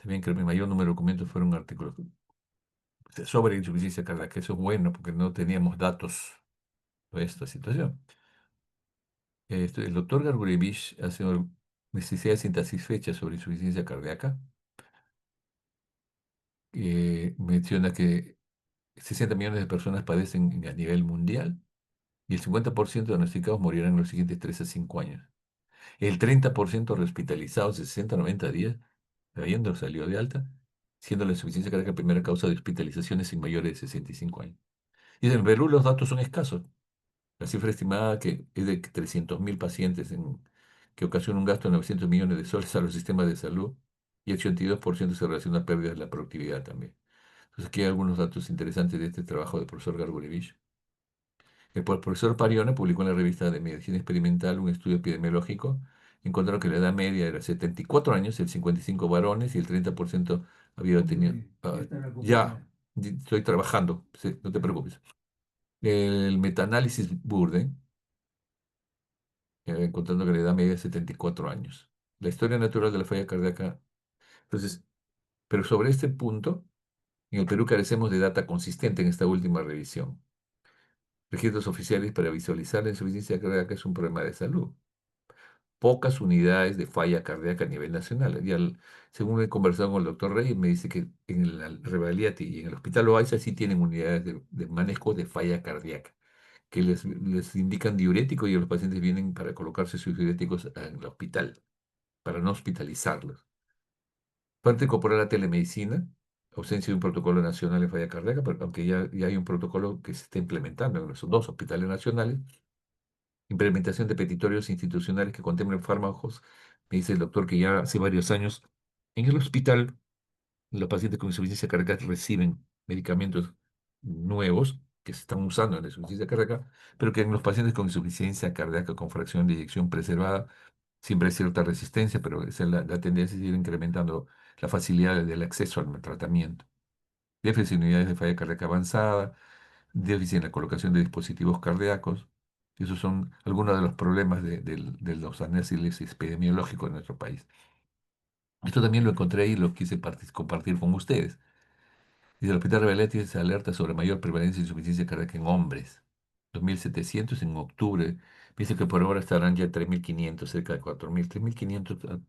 Speaker 1: mayor número de documentos fueron artículos sobre insuficiencia cardíaca. Eso es bueno porque no teníamos datos de esta situación. El doctor Gargurevich hace necesidades insatisfechas sobre insuficiencia cardíaca. Menciona que 60 millones de personas padecen a nivel mundial y el 50% de diagnosticados morirán en los siguientes 3 a 5 años. El 30% hospitalizados de 60 a 90 días, habiendo salido de alta, siendo la insuficiencia cardíaca la primera causa de hospitalizaciones en mayores de 65 años. Y en Perú los datos son escasos. La cifra estimada que es de 300.000 pacientes que ocasiona un gasto de 900 millones de soles a los sistemas de salud y el 82% se relaciona a pérdidas de la productividad también. Entonces aquí hay algunos datos interesantes de este trabajo del profesor Gargurevich. El profesor Parione publicó en la revista de Medicina Experimental un estudio epidemiológico. Encontró que la edad media era 74 años, el 55 varones y el 30% había tenido... Ya, estoy trabajando, sí, no te preocupes. El metaanálisis Burden, encontrando que la edad media es 74 años. La historia natural de la falla cardíaca. Entonces, pero sobre este punto, en el Perú carecemos de data consistente en esta última revisión. Registros oficiales para visualizar la insuficiencia cardíaca es un problema de salud. Pocas unidades de falla cardíaca a nivel nacional. Según he conversado con el doctor Reyes, me dice que en la Revaliati y en el Hospital Loaiza sí tienen unidades de manejo de falla cardíaca, que les indican diurético y los pacientes vienen para colocarse sus diuréticos en el hospital, para no hospitalizarlos. Parte incorporar la telemedicina, ausencia de un protocolo nacional en falla cardíaca, aunque ya hay un protocolo que se está implementando en los dos hospitales nacionales. Implementación de petitorios institucionales que contemplen fármacos. Me dice el doctor que ya hace varios años en el hospital los pacientes con insuficiencia cardíaca reciben medicamentos nuevos que se están usando en la insuficiencia cardíaca, pero que en los pacientes con insuficiencia cardíaca con fracción de eyección preservada siempre hay cierta resistencia, pero esa es la tendencia es ir incrementando la facilidad del acceso al tratamiento. Déficit de unidades de falla cardíaca avanzada, déficit en la colocación de dispositivos cardíacos. Esos son algunos de los problemas de los análisis epidemiológicos en nuestro país. Esto también lo encontré y lo quise compartir con ustedes. Dice, el Hospital Revelati se alerta sobre mayor prevalencia de insuficiencia cardíaca en hombres. 2.700 en octubre. Dice que por ahora estarán ya 3.500, cerca de 4.000. 3.500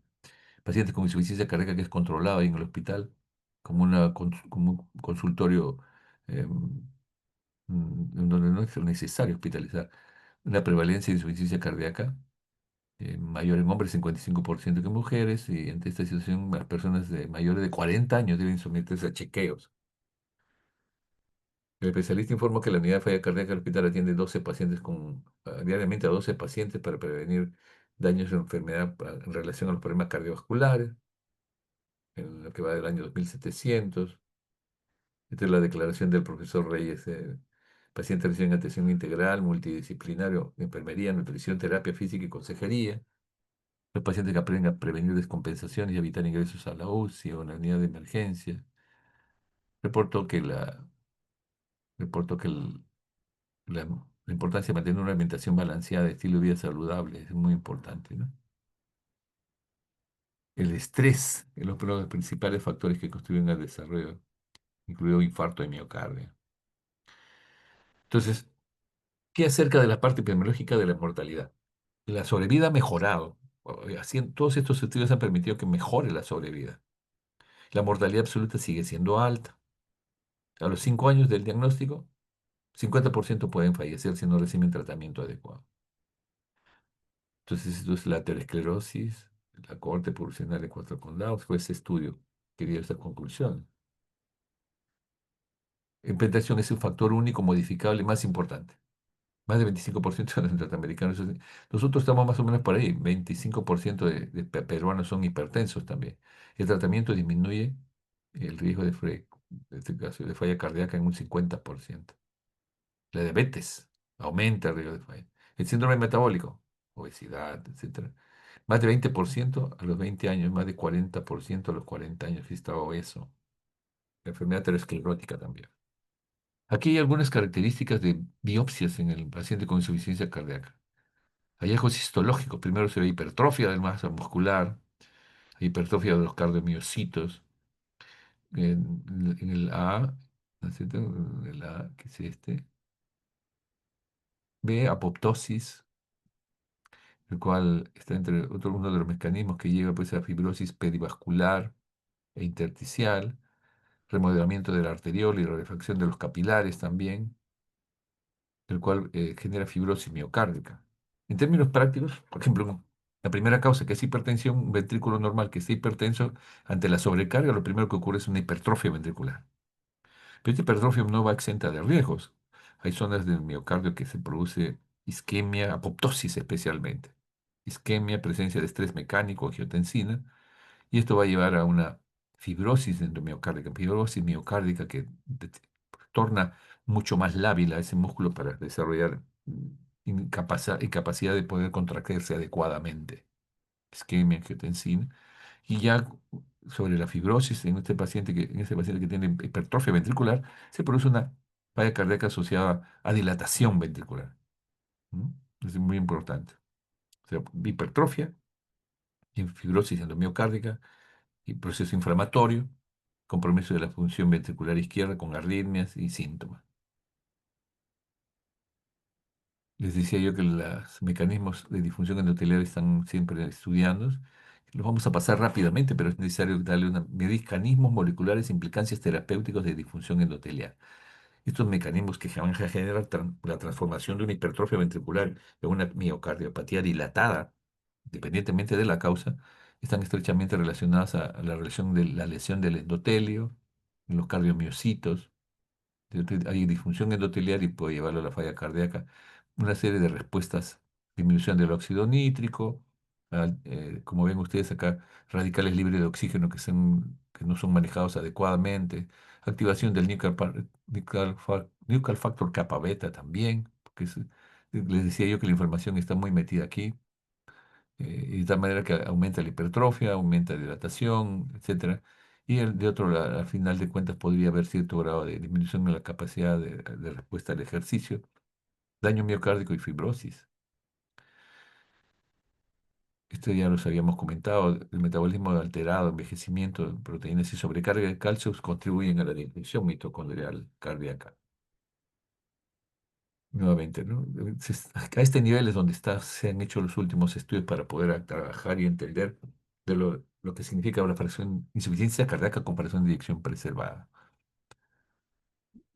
Speaker 1: pacientes con insuficiencia cardíaca que es controlado ahí en el hospital, como un consultorio en donde no es necesario hospitalizar. Una prevalencia de insuficiencia cardíaca mayor en hombres, 55% que en mujeres, y ante esta situación las personas de mayores de 40 años deben someterse a chequeos. El especialista informó que la unidad de falla cardíaca del hospital atiende 12 pacientes diariamente a 12 pacientes para prevenir daños de enfermedad en relación a los problemas cardiovasculares, en lo que va del año 2700. Esta es la declaración del profesor Reyes. Pacientes reciben atención integral, multidisciplinario, enfermería, nutrición, terapia física y consejería. Los pacientes que aprenden a prevenir descompensaciones y evitar ingresos a la UCI o en la unidad de emergencia. Reportó que reportó que la importancia de mantener una alimentación balanceada, estilo de vida saludable, es muy importante, ¿no? El estrés es uno de los principales factores que contribuyen al desarrollo, incluido infarto de miocardio. Entonces, ¿qué acerca de la parte epidemiológica de la mortalidad? La sobrevida ha mejorado. Todos estos estudios han permitido que mejore la sobrevida. La mortalidad absoluta sigue siendo alta. A los 5 años del diagnóstico, 50% pueden fallecer si no reciben tratamiento adecuado. Entonces, esto es la aterosclerosis, la cohorte poblacional de 4 condados, fue ese estudio que dio esta conclusión. Implantación es un factor único modificable más importante. Más del 25% de los norteamericanos. Nosotros estamos más o menos por ahí. 25% de peruanos son hipertensos también. El tratamiento disminuye el riesgo en este caso, de falla cardíaca en un 50%. La diabetes aumenta el riesgo de falla. El síndrome metabólico, obesidad, etcétera. Más de 20% a los 20 años, más de 40% a los 40 años si está obeso. La enfermedad aterosclerótica también. Aquí hay algunas características de biopsias en el paciente con insuficiencia cardíaca. Hallazgos histológicos. Primero se ve hipertrofia del masa muscular, hipertrofia de los cardiomiocitos en el A, ¿no es cierto? El A, que es este. B, apoptosis, el cual está entre otro, uno de los mecanismos que lleva pues, a fibrosis perivascular e intersticial, remodelamiento del arteriol y rarefacción de los capilares también, el cual genera fibrosis miocárdica. En términos prácticos, por ejemplo, la primera causa que es hipertensión, un ventrículo normal que esté hipertenso, ante la sobrecarga, lo primero que ocurre es una hipertrofia ventricular. Pero esta hipertrofia no va exenta de riesgos. Hay zonas del miocardio que se produce isquemia, apoptosis especialmente. Isquemia, presencia de estrés mecánico, angiotensina, y esto va a llevar a una fibrosis endomiocárdica, fibrosis miocárdica que torna mucho más lábil a ese músculo para desarrollar incapacidad de poder contraerse adecuadamente. Isquemia, angiotensina. Y ya sobre la fibrosis en este paciente que tiene hipertrofia ventricular, se produce una falla cardíaca asociada a dilatación ventricular. ¿Mm? Es muy importante. O sea, hipertrofia, fibrosis endomiocárdica y proceso inflamatorio, compromiso de la función ventricular izquierda con arritmias y síntomas. Les decía yo que los mecanismos de disfunción endotelial están siempre estudiando. Los vamos a pasar rápidamente, pero es necesario darle mecanismos moleculares e implicancias terapéuticos de disfunción endotelial. Estos mecanismos que van a generar la transformación de una hipertrofia ventricular en una miocardiopatía dilatada, independientemente de la causa, están estrechamente relacionadas a la relación de la lesión del endotelio, en los cardiomiocitos. Hay disfunción endotelial y puede llevarlo a la falla cardíaca. Una serie de respuestas, disminución del óxido nítrico, como ven ustedes acá, radicales libres de oxígeno que no son manejados adecuadamente, activación del nuclear factor kappa beta también, porque les decía yo que la información está muy metida aquí, y de tal manera que aumenta la hipertrofia, aumenta la dilatación, etcétera. Y de otro lado, al final de cuentas, podría haber cierto grado de disminución en la capacidad de respuesta al ejercicio, daño miocárdico y fibrosis. Esto ya los habíamos comentado, el metabolismo alterado, envejecimiento, proteínas y sobrecarga de calcio contribuyen a la disfunción mitocondrial cardíaca. Nuevamente, ¿no? A este nivel es donde se han hecho los últimos estudios para poder trabajar y entender lo que significa una fracción insuficiencia cardíaca con comparación de eyección preservada,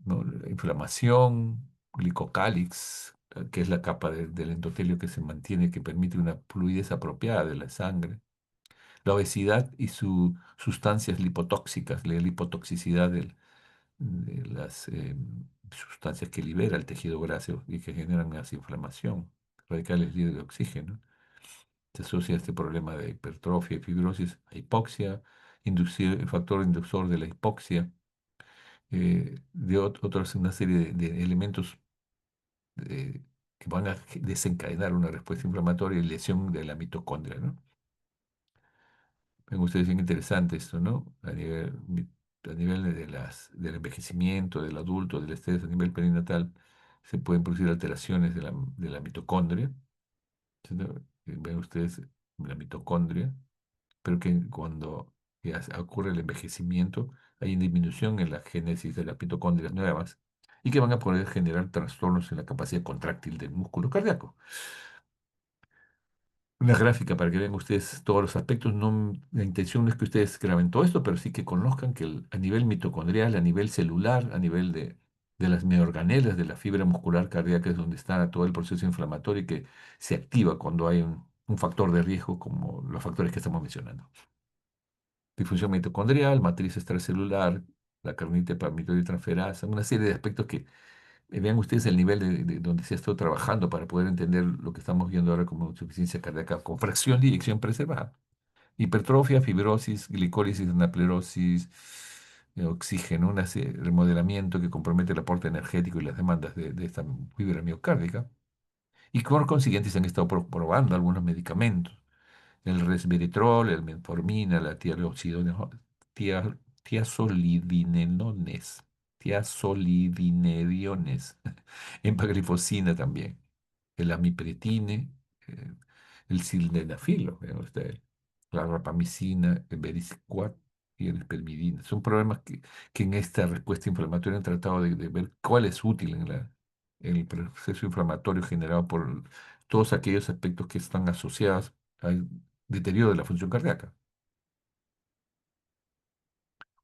Speaker 1: ¿no? La inflamación, glicocálix, que es la capa del endotelio que se mantiene, que permite una fluidez apropiada de la sangre. La obesidad y sus sustancias lipotóxicas, la lipotoxicidad de las sustancias que libera el tejido graso y que generan más inflamación, radicales libres de oxígeno. Se asocia este problema de hipertrofia y fibrosis a hipoxia, el factor inductor de la hipoxia, otras, una serie de elementos que van a desencadenar una respuesta inflamatoria y lesión de la mitocondria, ¿no? Ven ustedes bien interesante esto, ¿no? A nivel del envejecimiento, del adulto, del estrés, a nivel perinatal, se pueden producir alteraciones de la mitocondria. ¿Sí, no? Ven ustedes la mitocondria, pero que cuando ya ocurre el envejecimiento, hay una disminución en la génesis de las mitocondrias nuevas y que van a poder generar trastornos en la capacidad contráctil del músculo cardíaco. Una gráfica para que vean ustedes todos los aspectos. No, la intención no es que ustedes graben todo esto, pero sí que conozcan que a nivel mitocondrial, a nivel celular, a nivel de las mioorganelas, de la fibra muscular cardíaca, es donde está todo el proceso inflamatorio y que se activa cuando hay un factor de riesgo como los factores que estamos mencionando. Difusión mitocondrial, matriz extracelular, la carnita transferasa, una serie de aspectos que vean ustedes el nivel de donde se ha estado trabajando para poder entender lo que estamos viendo ahora como insuficiencia cardíaca con fracción de eyección preservada. Hipertrofia, fibrosis, glicólisis, anaplerosis, oxígeno, remodelamiento que compromete el aporte energético y las demandas de esta fibra miocárdica. Y por consiguiente se han estado probando algunos medicamentos, el resveratrol, el metformina, la tia- tiazolidinenones, tiazolidinediones, empaglifosina también, el amipretine, el sildenafilo, vean ustedes. la rapamicina, el vericiguat y el espermidina. Son problemas que en esta respuesta inflamatoria han tratado de ver cuál es útil en el proceso inflamatorio generado por todos aquellos aspectos que están asociados al deterioro de la función cardíaca.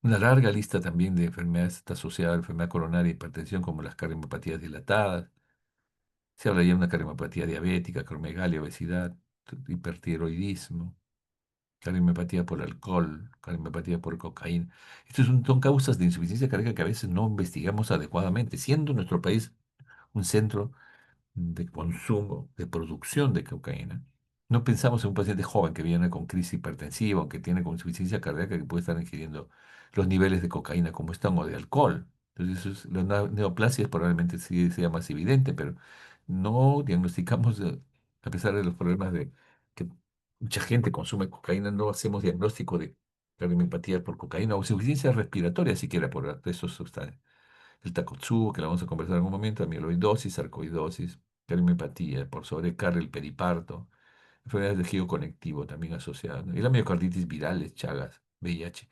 Speaker 1: Una larga lista también de enfermedades está asociada a la enfermedad coronaria y hipertensión, como las cardiopatías dilatadas. Se habla ya de una cardiopatía diabética, acromegalia, obesidad, hipertiroidismo, cardiopatía por alcohol, cardiopatía por cocaína. Estos son causas de insuficiencia cardíaca que a veces no investigamos adecuadamente, siendo nuestro país un centro de consumo, de producción de cocaína. No pensamos en un paciente joven que viene con crisis hipertensiva o que tiene con insuficiencia cardíaca que puede estar ingiriendo los niveles de cocaína como están o de alcohol. Entonces, la neoplasia probablemente sí sea más evidente, pero no diagnosticamos, a pesar de los problemas de que mucha gente consume cocaína, no hacemos diagnóstico de cardiomiopatía por cocaína o insuficiencia respiratoria siquiera por esas sustancias. El Takotsubo, que la vamos a conversar en un momento, amiloidosis, sarcoidosis, cardiopatía por sobrecarga el periparto, enfermedades del tejido conectivo también asociadas, ¿no? Y la miocarditis virales, Chagas, VIH.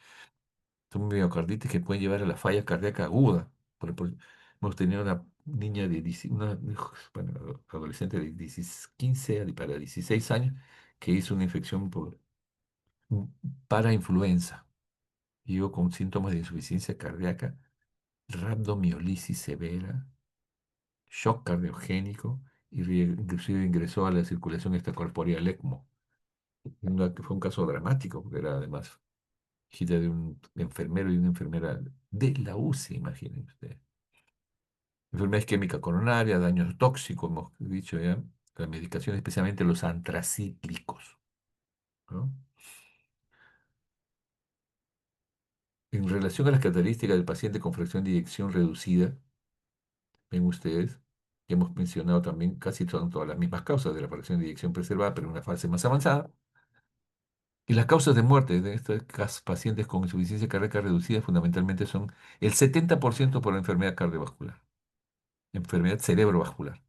Speaker 1: Son miocarditis que pueden llevar a la falla cardíaca aguda. Hemos tenido una niña de bueno, adolescente de 15 para 16 años que hizo una infección por parainfluenza. Y yo con síntomas de insuficiencia cardíaca, rabdomiolisis severa, shock cardiogénico y inclusive ingresó a la circulación extracorpórea ECMO. Que fue un caso dramático, porque era además hija de un enfermero y una enfermera de la UCI, imagínense usted. Enfermedad isquémica coronaria, daños tóxicos, hemos dicho ya, la medicación, especialmente los antracíclicos, ¿no? En relación a las características del paciente con fracción de eyección reducida, ven ustedes, que hemos mencionado también, casi son todas las mismas causas de la fracción de eyección preservada, pero en una fase más avanzada. Y las causas de muerte de estos pacientes con insuficiencia cardíaca reducida fundamentalmente son el 70% por la enfermedad cardiovascular, enfermedad cerebrovascular,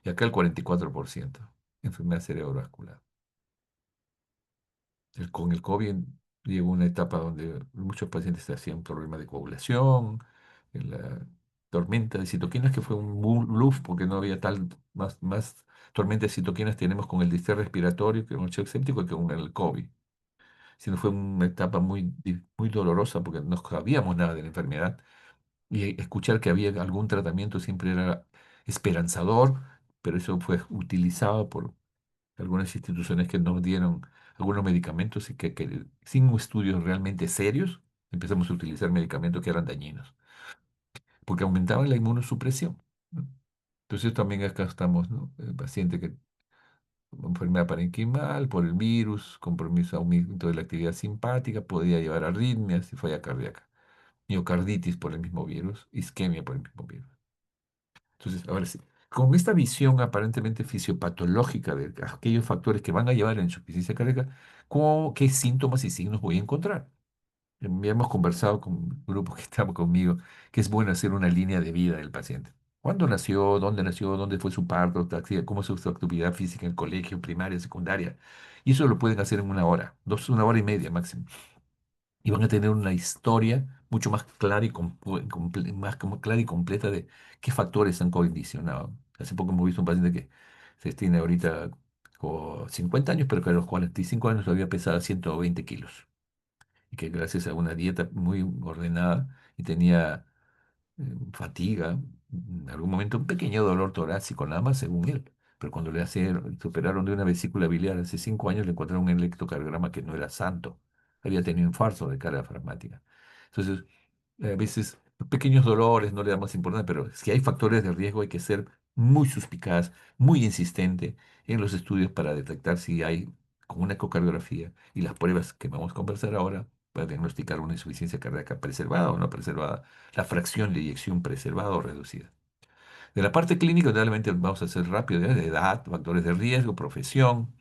Speaker 1: y acá el 44%, enfermedad cerebrovascular. Con el COVID llegó una etapa donde muchos pacientes hacían problemas de coagulación, en la tormenta de citoquinas, que fue un bluff porque no había más tormenta de citoquinas tenemos con el distrés respiratorio que con el shock séptico que con el COVID. Sino fue una etapa muy dolorosa porque no sabíamos nada de la enfermedad y escuchar que había algún tratamiento siempre era esperanzador, pero eso fue utilizado por algunas instituciones que nos dieron algunos medicamentos y que sin estudios realmente serios empezamos a utilizar medicamentos que eran dañinos, porque aumentaban la inmunosupresión, ¿no? Entonces también acá estamos, ¿no? El paciente que enfermedad parenquimal por el virus, compromiso, aumento de la actividad simpática, podría llevar a arritmias y falla cardíaca, miocarditis por el mismo virus, isquemia por el mismo virus. Entonces, ahora sí, con esta visión aparentemente fisiopatológica de aquellos factores que van a llevar a la insuficiencia cardíaca, ¿qué síntomas y signos voy a encontrar? Ya hemos conversado con un grupo que estaba conmigo, que es bueno hacer una línea de vida del paciente. ¿Cuándo nació, dónde fue su parto, cómo es su actividad física en el colegio, primaria, secundaria? Y eso lo pueden hacer en una hora, una hora y media máximo. Y van a tener una historia mucho más clara y, más como clara y completa de qué factores han condicionado. Hace poco hemos visto un paciente que se tiene ahorita como 50 años, pero que a los 45 años todavía pesaba 120 kilos y que gracias a una dieta muy ordenada y tenía fatiga, en algún momento un pequeño dolor torácico nada más, según él. Pero cuando se operaron de una vesícula biliar hace 5 años, le encontraron un electrocardiograma que no era santo. Había tenido infarto de cara fragmática. Entonces, a veces pequeños dolores no le damos importancia, pero si hay factores de riesgo hay que ser muy suspicaz, muy insistente en los estudios para detectar si hay, con una ecocardiografía y las pruebas que vamos a conversar ahora, para diagnosticar una insuficiencia cardíaca preservada o no preservada, la fracción de eyección preservada o reducida. De la parte clínica, realmente vamos a hacer rápido, ¿eh? De edad, factores de riesgo, profesión,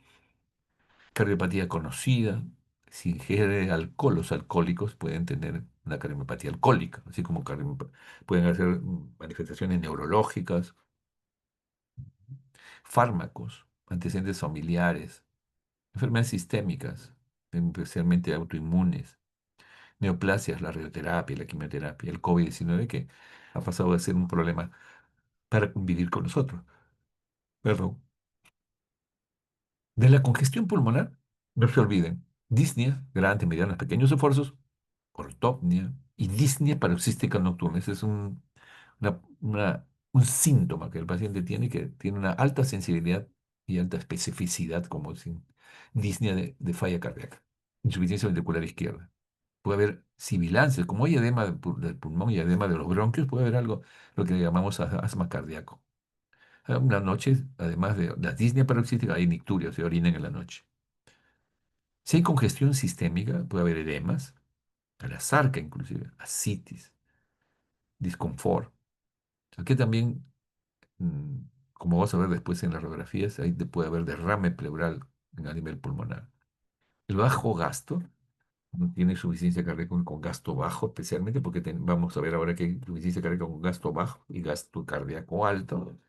Speaker 1: cardiopatía conocida. Si ingiere alcohol, los alcohólicos pueden tener una cardiopatía alcohólica, así como pueden hacer manifestaciones neurológicas, fármacos, antecedentes familiares, enfermedades sistémicas. especialmente autoinmunes, neoplasias, la radioterapia, la quimioterapia, el COVID-19 que ha pasado a ser un problema para convivir con nosotros. Perdón. De la congestión pulmonar, no se olviden, disnea, grandes, medianos, pequeños esfuerzos, ortopnia y disnea paroxística nocturna. Ese es un síntoma que el paciente tiene que tiene una alta sensibilidad y alta especificidad como sin disnea de falla cardíaca, insuficiencia ventricular izquierda. Puede haber sibilancias, como hay edema del pulmón y edema de los bronquios, puede haber algo, lo que llamamos asma cardíaco. Una noche, además de la disnea paroxística, hay nicturia, se orinan en la noche. Si hay congestión sistémica, puede haber edemas, a la sarca inclusive, ascitis, disconfort. Aquí también, mm, como vamos a ver después en las radiografías, ahí puede haber derrame pleural a nivel pulmonar. El bajo gasto, no tiene insuficiencia cardíaca con gasto bajo, especialmente porque vamos a ver ahora que hay insuficiencia cardíaca con gasto bajo y gasto cardíaco alto.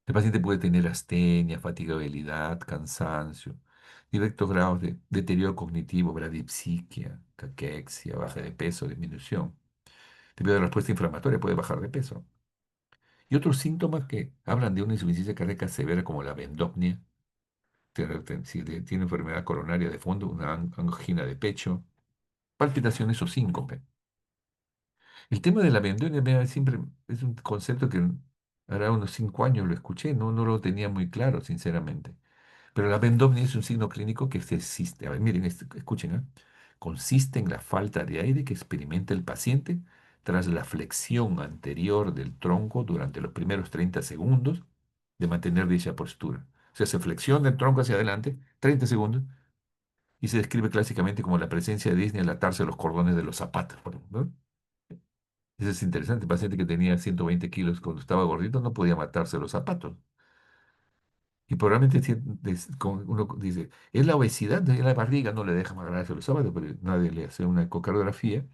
Speaker 1: El paciente puede tener astenia, fatigabilidad, cansancio, directos grados de deterioro cognitivo, bradipsiquia, caquexia, baja de peso, disminución. Debido a la respuesta inflamatoria puede bajar de peso. Y otros síntomas que hablan de una insuficiencia cardíaca severa como la vendopnia, si tiene enfermedad coronaria de fondo, una angina de pecho, palpitaciones o síncope. El tema de la vendopnia siempre es un concepto que hará unos 5 años lo escuché, no lo tenía muy claro, sinceramente. Pero la vendopnia es un signo clínico que se existe. A ver, miren, escuchen, ¿eh? Consiste en la falta de aire que experimenta el paciente tras la flexión anterior del tronco durante los primeros 30 segundos de mantener dicha postura. O sea, se flexiona el tronco hacia adelante, 30 segundos, y se describe clásicamente como la presencia de disnea al atarse los cordones de los zapatos, por ejemplo, ¿no? Eso es interesante. El paciente que tenía 120 kilos cuando estaba gordito no podía matarse los zapatos. Y probablemente como uno dice, es la obesidad, es la barriga, no le deja magarse los sábados, pero nadie le hace una ecocardiografía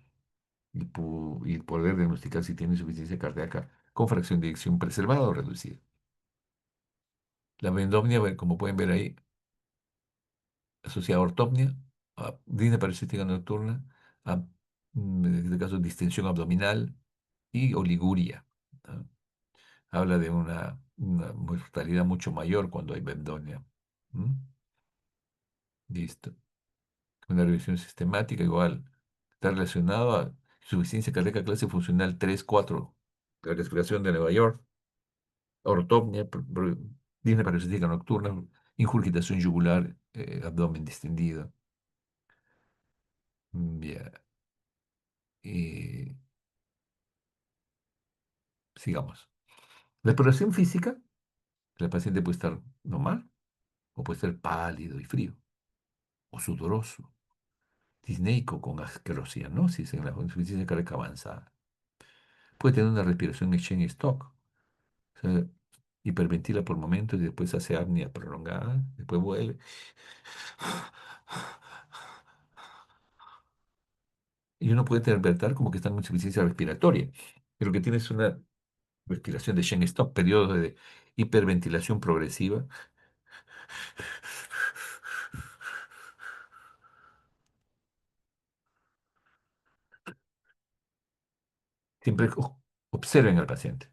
Speaker 1: y poder diagnosticar si tiene insuficiencia cardíaca con fracción de eyección preservada o reducida. La vendopnia, bueno, como pueden ver ahí, asociada a ortopnia, a disnea paroxística nocturna, a, en este caso, distensión abdominal y oliguria, ¿no? Habla de una mortalidad mucho mayor cuando hay vendopnia. ¿Mm? Listo. Una revisión sistemática igual está relacionado a insuficiencia cardíaca clase funcional 3-4, la respiración de Nueva York, ortopnia, disnea paroxística nocturna, ingurgitación yugular, abdomen distendido. Bien, y sigamos. La exploración física, el paciente puede estar normal o puede estar pálido y frío, o sudoroso, disneico con asquerosianosis en la insuficiencia cardíaca avanzada. Puede tener una respiración Schengen stock, sea, hiperventila por momentos y después hace apnea prolongada, después vuelve. Y uno puede interpretar como que está en insuficiencia respiratoria, pero lo que tiene es una respiración de Schengen stop, periodo de hiperventilación progresiva. Siempre observen al paciente.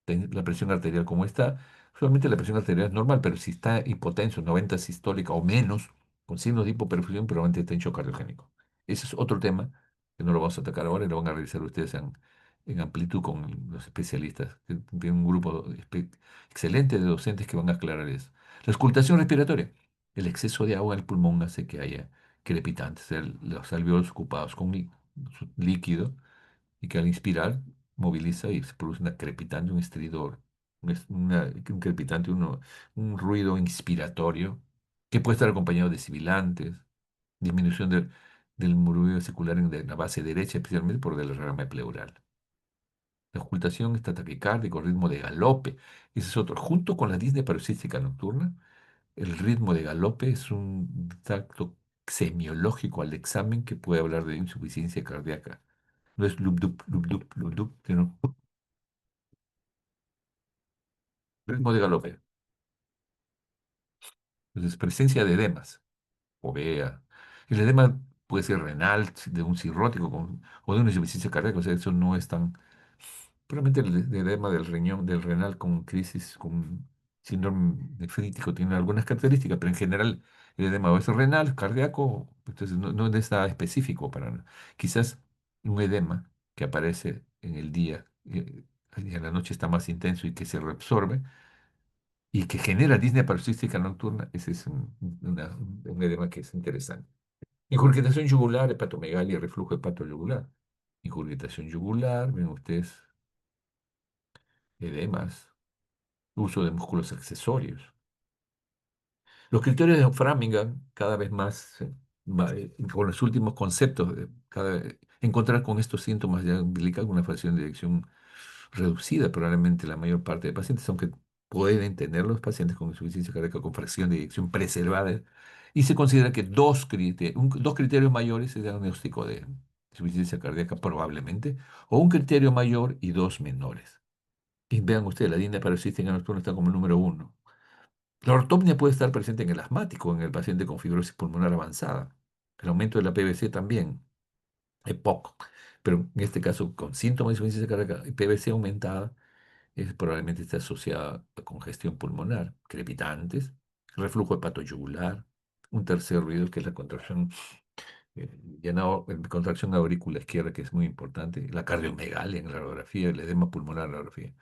Speaker 1: La presión arterial como está. Solamente la presión arterial es normal, pero si está hipotenso, 90 sistólica o menos, con signos de hipoperfusión, probablemente está en shock cardiogénico. Ese es otro tema que no lo vamos a atacar ahora y lo van a revisar ustedes en amplitud con los especialistas. Que tienen un grupo excelente de docentes que van a aclarar eso. La auscultación respiratoria. El exceso de agua en el pulmón hace que haya crepitantes, los alveolos ocupados con líquido y que al inspirar moviliza y se produce una crepitante, un estridor, un crepitante, un ruido inspiratorio que puede estar acompañado de sibilantes, disminución del murmullo vesicular en la base derecha, especialmente por el derrame pleural. La ocultación está taquicárdico, ritmo de galope. Ese es otro. Junto con la disnea paroxística nocturna, el ritmo de galope es un dato semiológico al examen que puede hablar de insuficiencia cardíaca. No es lup dup, sino ritmo de galope. Entonces, presencia de edemas, ovea, El edema puede ser renal, de un cirrótico o de una insuficiencia cardíaca, o sea, eso no es tan. Probablemente el edema del riñón, del renal con crisis, con síndrome nefrítico tiene algunas características, pero en general el edema o es renal, cardíaco, entonces no es nada específico para. Quizás un edema que aparece en el día y en la noche está más intenso y que se reabsorbe y que genera disnea paroxística nocturna, ese es un edema que es interesante. Ingurgitación yugular, hepatomegalia, reflujo hepatoyugular. Ingurgitación yugular, ven ustedes, edemas, uso de músculos accesorios. Los criterios de Framingham, cada vez más, con los últimos conceptos, encontrar con estos síntomas ya implica una fracción de eyección reducida, probablemente la mayor parte de pacientes, aunque pueden tener los pacientes con insuficiencia cardíaca con fracción de eyección preservada, y se considera que dos criterios mayores es el diagnóstico de insuficiencia cardíaca probablemente, o un criterio mayor y dos menores. Y vean ustedes, la disnea paroxística nocturna está como número uno. La ortopnia puede estar presente en el asmático, en el paciente con fibrosis pulmonar avanzada. El aumento de la PVC también, EPOC. Pero en este caso, con síntomas de insuficiencia cardíaca y PVC aumentada, probablemente está asociada a congestión pulmonar, crepitantes, reflujo hepatoyugular, un tercer ruido que es la contracción, contracción aurícula izquierda, que es muy importante, la cardiomegalia en la radiografía, el edema pulmonar en la radiografía.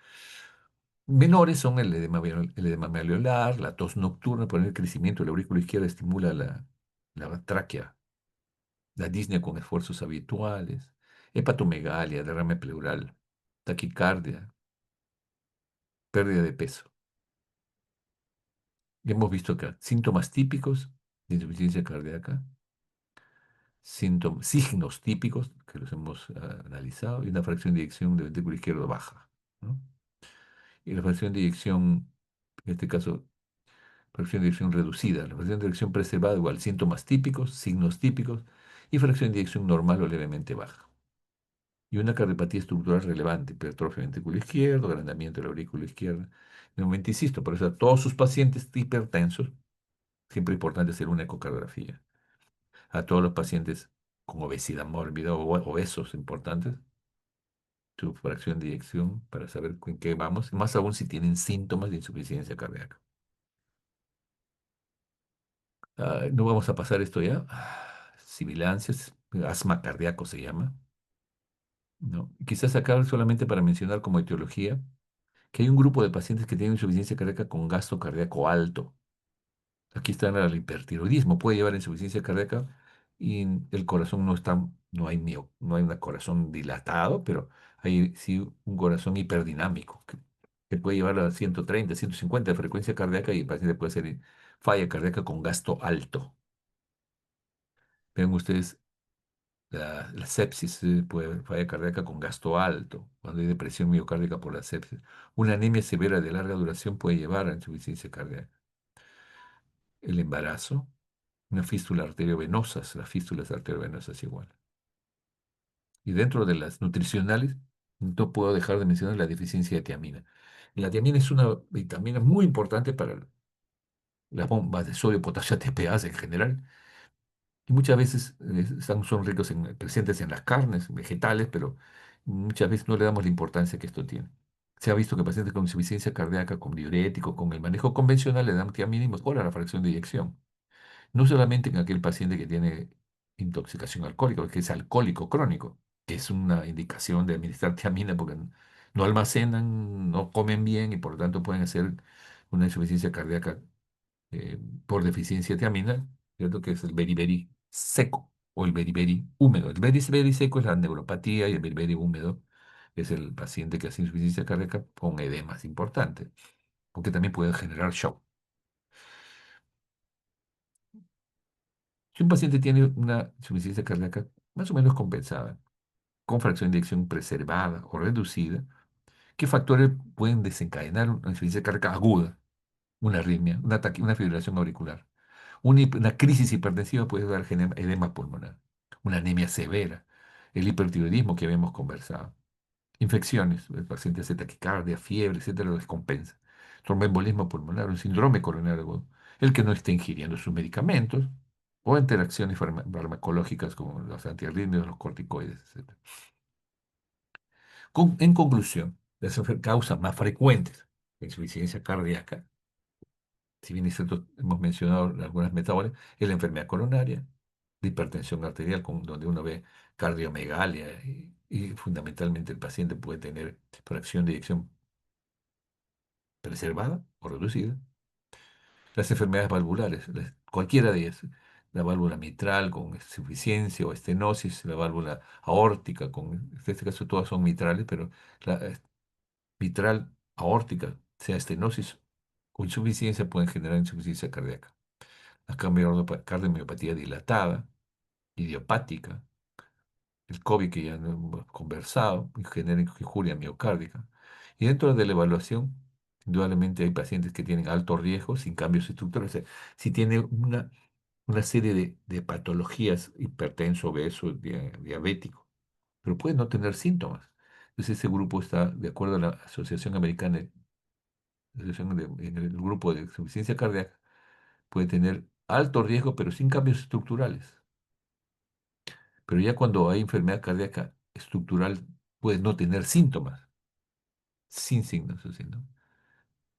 Speaker 1: Menores son el edema malleolar, la tos nocturna, por el crecimiento de la aurícula izquierda estimula la tráquea, la disnea con esfuerzos habituales, hepatomegalia, derrame pleural, taquicardia, pérdida de peso. Y hemos visto acá síntomas típicos de insuficiencia cardíaca, signos típicos que los hemos analizado y una fracción de eyección del ventrículo izquierdo baja, ¿no? Y la fracción de eyección, en este caso, fracción de eyección reducida, la fracción de eyección preservada igual, síntomas típicos, signos típicos y fracción de eyección normal o levemente baja. Y una cardiopatía estructural relevante, hipertrofia del ventrículo izquierdo, agrandamiento de la aurícula izquierda. Nuevamente insisto, por eso a todos sus pacientes hipertensos, siempre es importante hacer una ecocardiografía. A todos los pacientes con obesidad mórbida o obesos importantes, su fracción de eyección para saber en qué vamos, más aún si tienen síntomas de insuficiencia cardíaca. No vamos a pasar esto ya. Sibilancias, asma cardíaco se llama, ¿no? Quizás acá solamente para mencionar como etiología que hay un grupo de pacientes que tienen insuficiencia cardíaca con gasto cardíaco alto. Aquí está el hipertiroidismo, puede llevar a insuficiencia cardíaca y el corazón no hay un corazón dilatado, pero hay sí un corazón hiperdinámico que puede llevar a 130, 150 de frecuencia cardíaca y el paciente puede ser falla cardíaca con gasto alto. Ven ustedes la sepsis, puede falla cardíaca con gasto alto, cuando hay depresión miocárdica por la sepsis. Una anemia severa de larga duración puede llevar a insuficiencia cardíaca. El embarazo, una fístula arteriovenosa, las fístulas arteriovenosas igual. Y dentro de las nutricionales, no puedo dejar de mencionar la deficiencia de tiamina. La tiamina es una vitamina muy importante para las bombas de sodio, potasio, ATPase en general. Y muchas veces son ricos presentes en las carnes, vegetales, pero muchas veces no le damos la importancia que esto tiene. Se ha visto que pacientes con insuficiencia cardíaca, con diuréticos, con el manejo convencional, le dan tiamina y mejora la fracción de eyección. No solamente en aquel paciente que tiene intoxicación alcohólica, que es alcohólico crónico, que es una indicación de administrar tiamina porque no almacenan, no comen bien y por lo tanto pueden hacer una insuficiencia cardíaca por deficiencia de tiamina, ¿cierto? Que es el beriberi seco o el beriberi húmedo. El beriberi seco es la neuropatía y el beriberi húmedo es el paciente que hace insuficiencia cardíaca con edemas importantes, porque también puede generar shock. Si un paciente tiene una insuficiencia cardíaca más o menos compensada, con fracción de eyección preservada o reducida, ¿qué factores pueden desencadenar una insuficiencia cardíaca aguda? Una arritmia, una fibrilación auricular. Una crisis hipertensiva puede dar edema pulmonar, una anemia severa, el hipertiroidismo que habíamos conversado, infecciones, el paciente hace taquicardia, fiebre, etcétera, lo descompensa, tromboembolismo pulmonar, un síndrome coronario agudo, el que no esté ingiriendo sus medicamentos, o interacciones farmacológicas como los antiarrítmicos, los corticoides, etc. En conclusión, las causas más frecuentes de insuficiencia cardíaca, si bien es cierto, hemos mencionado algunas metabólicas, es la enfermedad coronaria, la hipertensión arterial, donde uno ve cardiomegalia y fundamentalmente el paciente puede tener fracción de eyección preservada o reducida. Las enfermedades valvulares, cualquiera de ellas, la válvula mitral con insuficiencia o estenosis, la válvula aórtica, en este caso todas son mitrales, pero la mitral, aórtica, sea estenosis o insuficiencia, pueden generar insuficiencia cardíaca. La cardiomiopatía dilatada, idiopática, el COVID que ya no hemos conversado, y genera injuria miocárdica. Y dentro de la evaluación, indudablemente hay pacientes que tienen alto riesgo sin cambios estructurales. O sea, si tiene una serie de patologías, hipertenso, obeso, diabético, pero puede no tener síntomas. Entonces ese grupo está, de acuerdo a la Asociación Americana, en el grupo de insuficiencia cardíaca, puede tener alto riesgo, pero sin cambios estructurales. Pero ya cuando hay enfermedad cardíaca estructural, puede no tener síntomas, sin signos, así, ¿no?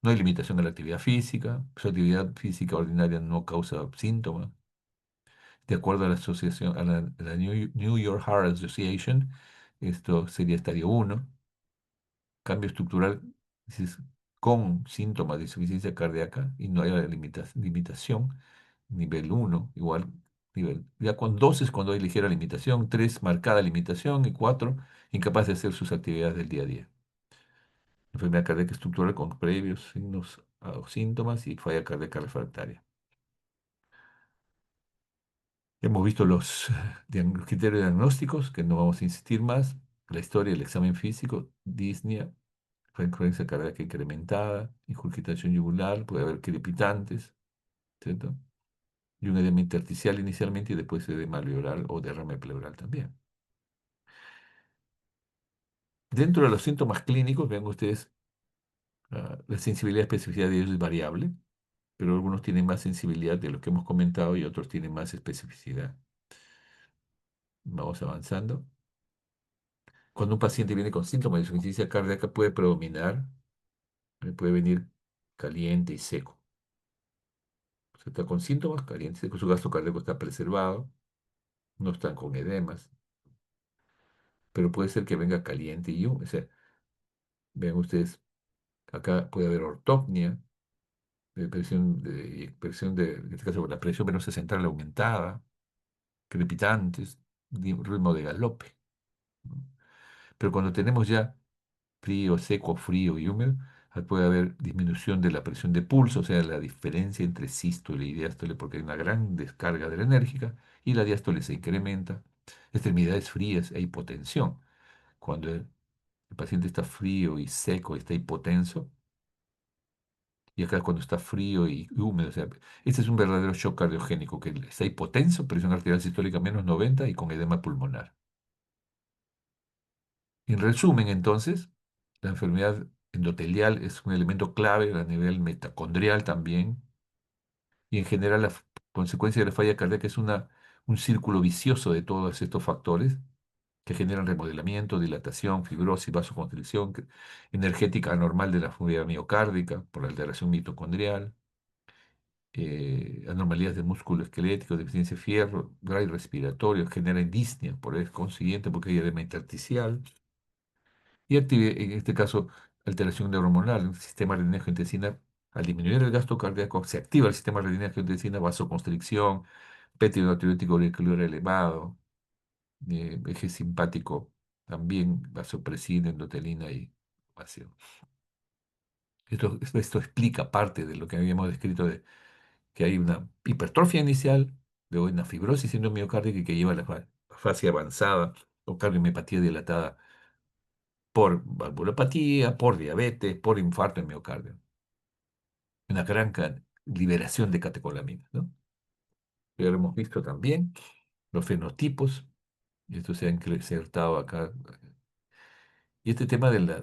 Speaker 1: No hay limitación a la actividad física, su actividad física ordinaria no causa síntomas. De acuerdo a la asociación, a la New York Heart Association, esto sería estadio uno. Cambio estructural, dices, con síntomas de insuficiencia cardíaca y no hay limitación, nivel uno igual, ya con 2 es cuando hay ligera limitación, 3 marcada limitación y 4 incapaz de hacer sus actividades del día a día. Enfermedad cardíaca estructural con previos signos o síntomas y falla cardíaca refractaria. Hemos visto los criterios diagnósticos, que no vamos a insistir más, la historia, el examen físico, disnea, frecuencia cardíaca incrementada, ingurgitación yugular, puede haber crepitantes, ¿cierto? Y un edema intersticial inicialmente y después edema alveolar o derrame pleural también. Dentro de los síntomas clínicos, vean ustedes, la sensibilidad y especificidad de ellos es variable, pero algunos tienen más sensibilidad de lo que hemos comentado y otros tienen más especificidad. Vamos avanzando. Cuando un paciente viene con síntomas de insuficiencia cardíaca puede predominar, puede venir caliente y seco. O sea, está con síntomas caliente y seco, su gasto cardíaco está preservado, no están con edemas, pero puede ser que venga caliente y húmedo. O sea, vean ustedes, acá puede haber ortopnia, en este caso la presión venosa central aumentada, crepitantes, ritmo de galope, ¿no? Pero cuando tenemos ya frío, seco, frío y húmedo, puede haber disminución de la presión de pulso, o sea, la diferencia entre sístole y diástole, porque hay una gran descarga adrenérgica y la diástole se incrementa, extremidades frías e hipotensión. Cuando el paciente está frío y seco, está hipotenso, y acá cuando está frío y húmedo, o sea, este es un verdadero shock cardiogénico, que está hipotenso, presión arterial sistólica -90 y con edema pulmonar. En resumen, entonces, la enfermedad endotelial es un elemento clave a nivel mitocondrial también, y en general la consecuencia de la falla cardíaca es un círculo vicioso de todos estos factores que generan remodelamiento, dilatación, fibrosis, vasoconstricción, energética anormal de la fluidez miocárdica por la alteración mitocondrial, anormalidades del músculo esquelético, deficiencia de fierro, drive respiratorio, generan disnea, por el consiguiente, porque hay edema intersticial, y en este caso, alteración neurohormonal en el sistema adrenérgico-intestinal. Al disminuir el gasto cardíaco, se activa el sistema adrenérgico-intestinal, vasoconstricción, péptido natriurético auricular elevado, eje simpático también, vasopresina, endotelina y vacío. Esto explica parte de lo que habíamos descrito de que hay una hipertrofia inicial, luego hay una fibrosis endomiocárdica que lleva a la fase avanzada o cardiomiopatía dilatada por valvulopatía, por diabetes, por infarto en miocardio. Una gran liberación de catecolaminas, ¿no? Ya lo hemos visto también, los fenotipos, y esto se ha insertado acá, Y este tema de la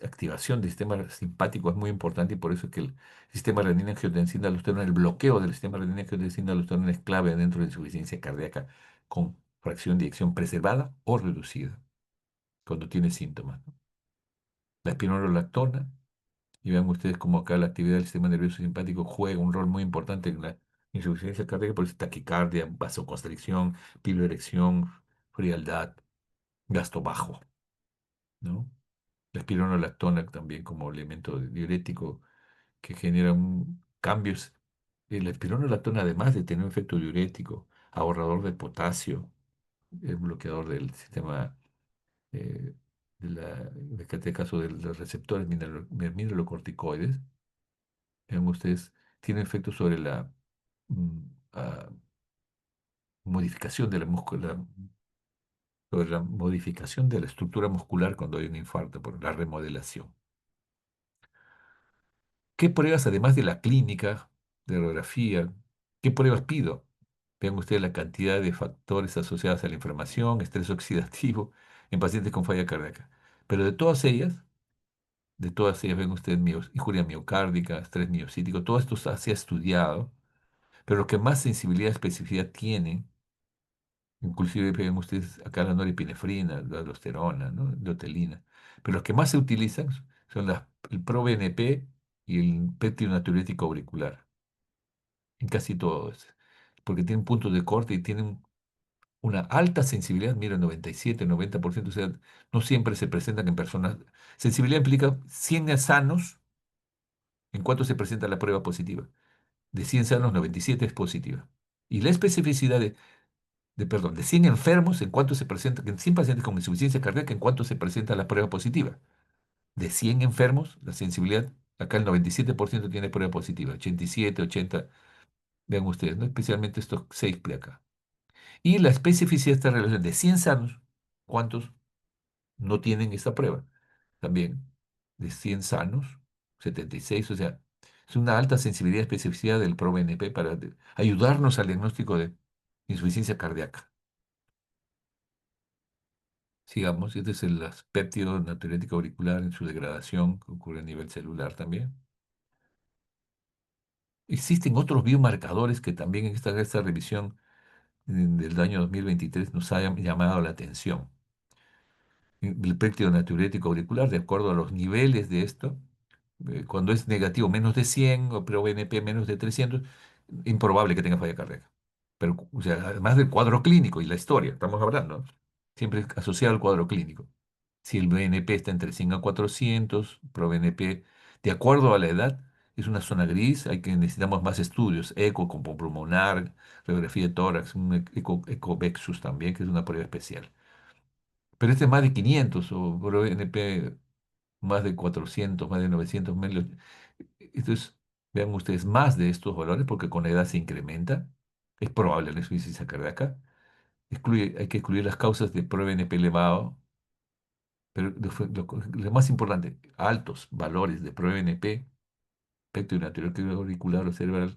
Speaker 1: activación del sistema simpático es muy importante y por eso es que el sistema renina-angiotensina-aldosterona, el bloqueo del sistema renina-angiotensina-aldosterona es clave dentro de la insuficiencia cardíaca con fracción de eyección preservada o reducida cuando tiene síntomas, ¿no? La espironolactona, y vean ustedes cómo acá la actividad del sistema nervioso simpático juega un rol muy importante en la insuficiencia cardíaca, por eso taquicardia, vasoconstricción, piloerección, frialdad, gasto bajo, ¿no? La espironolactona también como elemento diurético que genera cambios. La espironolactona, además de tener un efecto diurético, ahorrador de potasio, bloqueador del sistema, de este caso de los receptores mineralocorticoides, vean ustedes, tiene efectos sobre la mm, ah, modificación de la sobre la modificación de la estructura muscular cuando hay un infarto por la remodelación. ¿Qué pruebas, además de la clínica, de radiografía, qué pruebas pido? Vean ustedes la cantidad de factores asociados a la inflamación, estrés oxidativo en pacientes con falla cardíaca. Pero de todas ellas ven ustedes injuria miocárdica, estrés miocítico, todo esto se ha estudiado, pero lo que más sensibilidad y especificidad tiene, inclusive ven ustedes acá la norepinefrina, la aldosterona, ¿no? La otelina, pero los que más se utilizan son el ProBNP y el péptido natriurético auricular en casi todos, porque tienen puntos de corte y tienen una alta sensibilidad, mira, 97, 90%, o sea, no siempre se presentan en personas. Sensibilidad implica 100 sanos, ¿en cuánto se presenta la prueba positiva? De 100 sanos, 97 es positiva. Y la especificidad perdón, de 100 enfermos, ¿en cuánto se presenta? En 100 pacientes con insuficiencia cardíaca, ¿en cuánto se presenta la prueba positiva? De 100 enfermos, la sensibilidad, acá el 97% tiene prueba positiva, 87, 80, vean ustedes, ¿no? Especialmente estos 6 de acá. Y la especificidad de esta relación de 100 sanos, ¿cuántos no tienen esta prueba? También de 100 sanos, 76, o sea, es una alta sensibilidad y especificidad del ProBNP para ayudarnos al diagnóstico de insuficiencia cardíaca. Sigamos, este es el péptido natriurético auricular en su degradación, que ocurre a nivel celular también. Existen otros biomarcadores que también en esta revisión del año 2023 nos hayan llamado la atención. El péptido natriurético auricular, de acuerdo a los niveles de esto, cuando es negativo menos de 100 o ProBNP menos de 300, improbable que tenga falla cardíaca. Pero, o sea, además del cuadro clínico y la historia, estamos hablando, ¿no? Siempre asociado al cuadro clínico. Si el BNP está entre 100 a 400, ProBNP, de acuerdo a la edad, es una zona gris, necesitamos más estudios, eco, como pulmonar, radiografía de tórax, un ecovexus también, que es una prueba especial. Pero este es más de 500 o ProBNP más de 400, más de 900 medios. Entonces, vean ustedes más de estos valores porque con la edad se incrementa. Es probable la insuficiencia cardíaca. Hay que excluir las causas de ProBNP elevado, pero lo más importante, altos valores de ProBNP, péptido natriurético auricular o cerebral,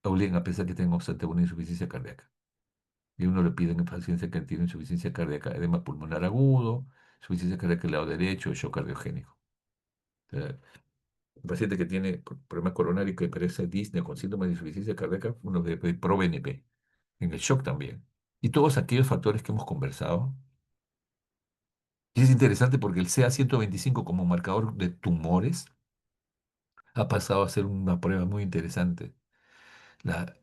Speaker 1: obligan a pensar que tengo obstante una insuficiencia cardíaca. Y uno le piden en pacientes que tienen insuficiencia cardíaca, edema pulmonar agudo, insuficiencia cardíaca del lado derecho, shock cardiogénico. O sea, un paciente que tiene problema coronario que parece disnea con síntomas de insuficiencia cardíaca, uno debe pedir ProBNP. En el shock también. Y todos aquellos factores que hemos conversado. Y es interesante porque el CA-125 como marcador de tumores ha pasado a ser una prueba muy interesante. La,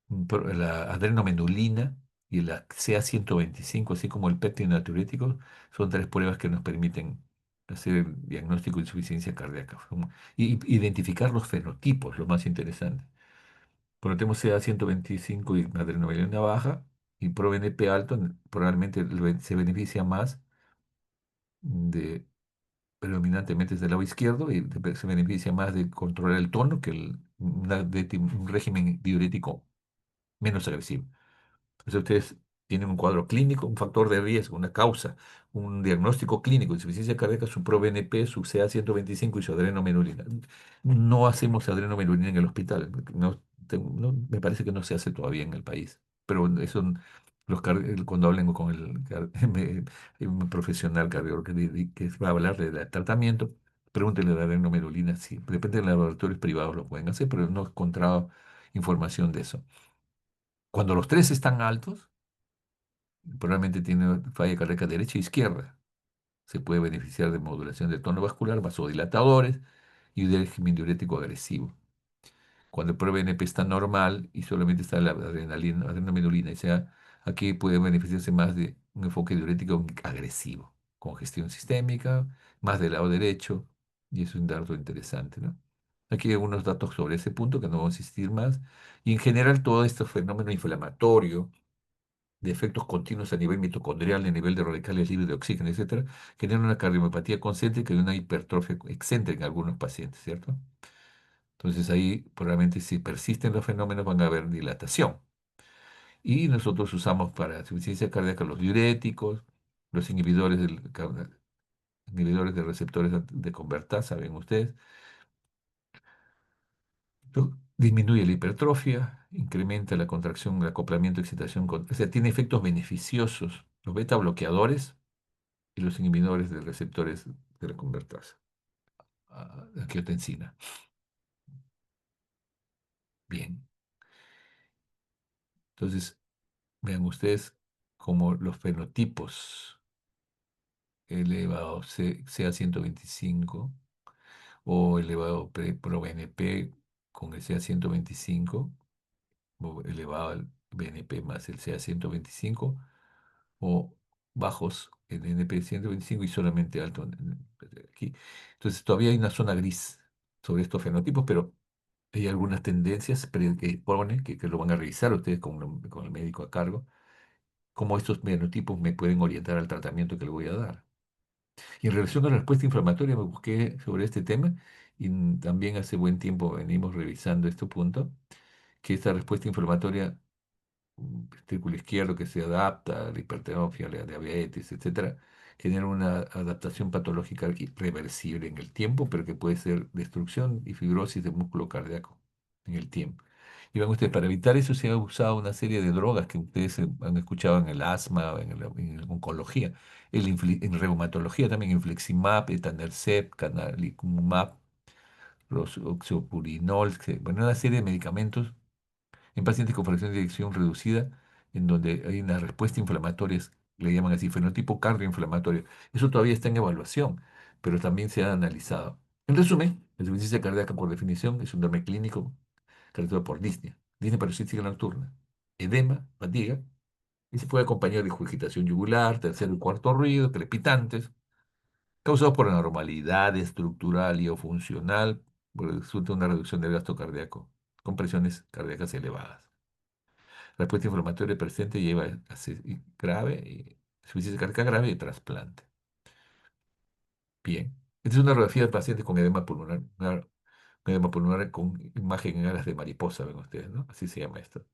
Speaker 1: la adrenomenulina y la CA-125, así como el péptido natriurético, son 3 pruebas que nos permiten hacer el diagnóstico de insuficiencia cardíaca. Y identificar los fenotipos, lo más interesante. Cuando tenemos CA-125 y adrenalina baja y ProBNP alto, probablemente se beneficia más de, predominantemente desde el lado izquierdo y se beneficia más de controlar el tono que un régimen diurético menos agresivo. Entonces ustedes tienen un cuadro clínico, un factor de riesgo, una causa, un diagnóstico clínico de insuficiencia cardíaca, su ProBNP, su CA-125 y su adrenomenurina. No hacemos adrenomenurina en el hospital. No, me parece que no se hace todavía en el país. Pero eso Cuando hablen con hay un profesional cardiólogo que va a hablar del tratamiento, pregúntenle de la adenovirulina. Sí, depende de los laboratorios privados lo pueden hacer, pero no he encontrado información de eso. Cuando los tres están altos, probablemente tiene falla cardíaca derecha e izquierda. Se puede beneficiar de modulación del tono vascular, vasodilatadores y del régimen diurético agresivo. Cuando el ProBNP está normal y solamente está la adrenalina, o sea, aquí puede beneficiarse más de un enfoque diurético agresivo, congestión sistémica, más del lado derecho, y es un dato interesante, ¿no? Aquí hay algunos datos sobre ese punto que no vamos a insistir más. Y en general, todo este fenómeno inflamatorio, de efectos continuos a nivel mitocondrial, a nivel de radicales libres de oxígeno, etcétera, genera una cardiomiopatía concéntrica y una hipertrofia excéntrica en algunos pacientes, ¿cierto? Entonces ahí probablemente si persisten los fenómenos van a haber dilatación. Y nosotros usamos para insuficiencia cardíaca los diuréticos, los inhibidores de receptores de convertasa, saben ustedes. Disminuye la hipertrofia, incrementa la contracción, el acoplamiento, excitación, o sea, tiene efectos beneficiosos. Los beta bloqueadores y los inhibidores de receptores de la convertasa, angiotensina. Bien, entonces vean ustedes como los fenotipos elevado CA 125 o elevado pro-BNP con el CA 125 o elevado al BNP más el CA 125 o bajos en NP 125 y solamente alto aquí. Entonces todavía hay una zona gris sobre estos fenotipos, pero hay algunas tendencias que pone, que lo van a revisar ustedes con el médico a cargo, cómo estos fenotipos me pueden orientar al tratamiento que le voy a dar. Y en relación a la respuesta inflamatoria, me busqué sobre este tema y también hace buen tiempo venimos revisando este punto, que esta respuesta inflamatoria, ventrículo izquierdo que se adapta a la hipertrofia, a la diabetes, etcétera, genera una adaptación patológica irreversible en el tiempo, pero que puede ser destrucción y fibrosis del músculo cardíaco en el tiempo. Y van ustedes, para evitar eso se ha usado una serie de drogas que ustedes han escuchado en el asma, en la oncología, en reumatología también, infliximab, etanercept, canalicumab, oxopurinol, bueno, una serie de medicamentos en pacientes con fracción de eyección reducida, en donde hay una respuesta inflamatoria, le llaman así, fenotipo cardioinflamatorio. Eso todavía está en evaluación, pero también se ha analizado. En resumen, la insuficiencia cardíaca, por definición, es un síndrome clínico caracterizado por disnea, disnea paroxística nocturna, edema, fatiga, y se puede acompañar de agitación yugular, tercer y cuarto ruido, crepitantes, causados por anormalidad estructural y o funcional, resulta una reducción del gasto cardíaco, con presiones cardíacas elevadas. La respuesta inflamatoria presente lleva a grave, insuficiencia cardíaca grave y trasplante. Bien. Esta es una radiografía del paciente con edema pulmonar, un edema pulmonar con imagen en alas de mariposa, ven ustedes, ¿no? Así se llama esto.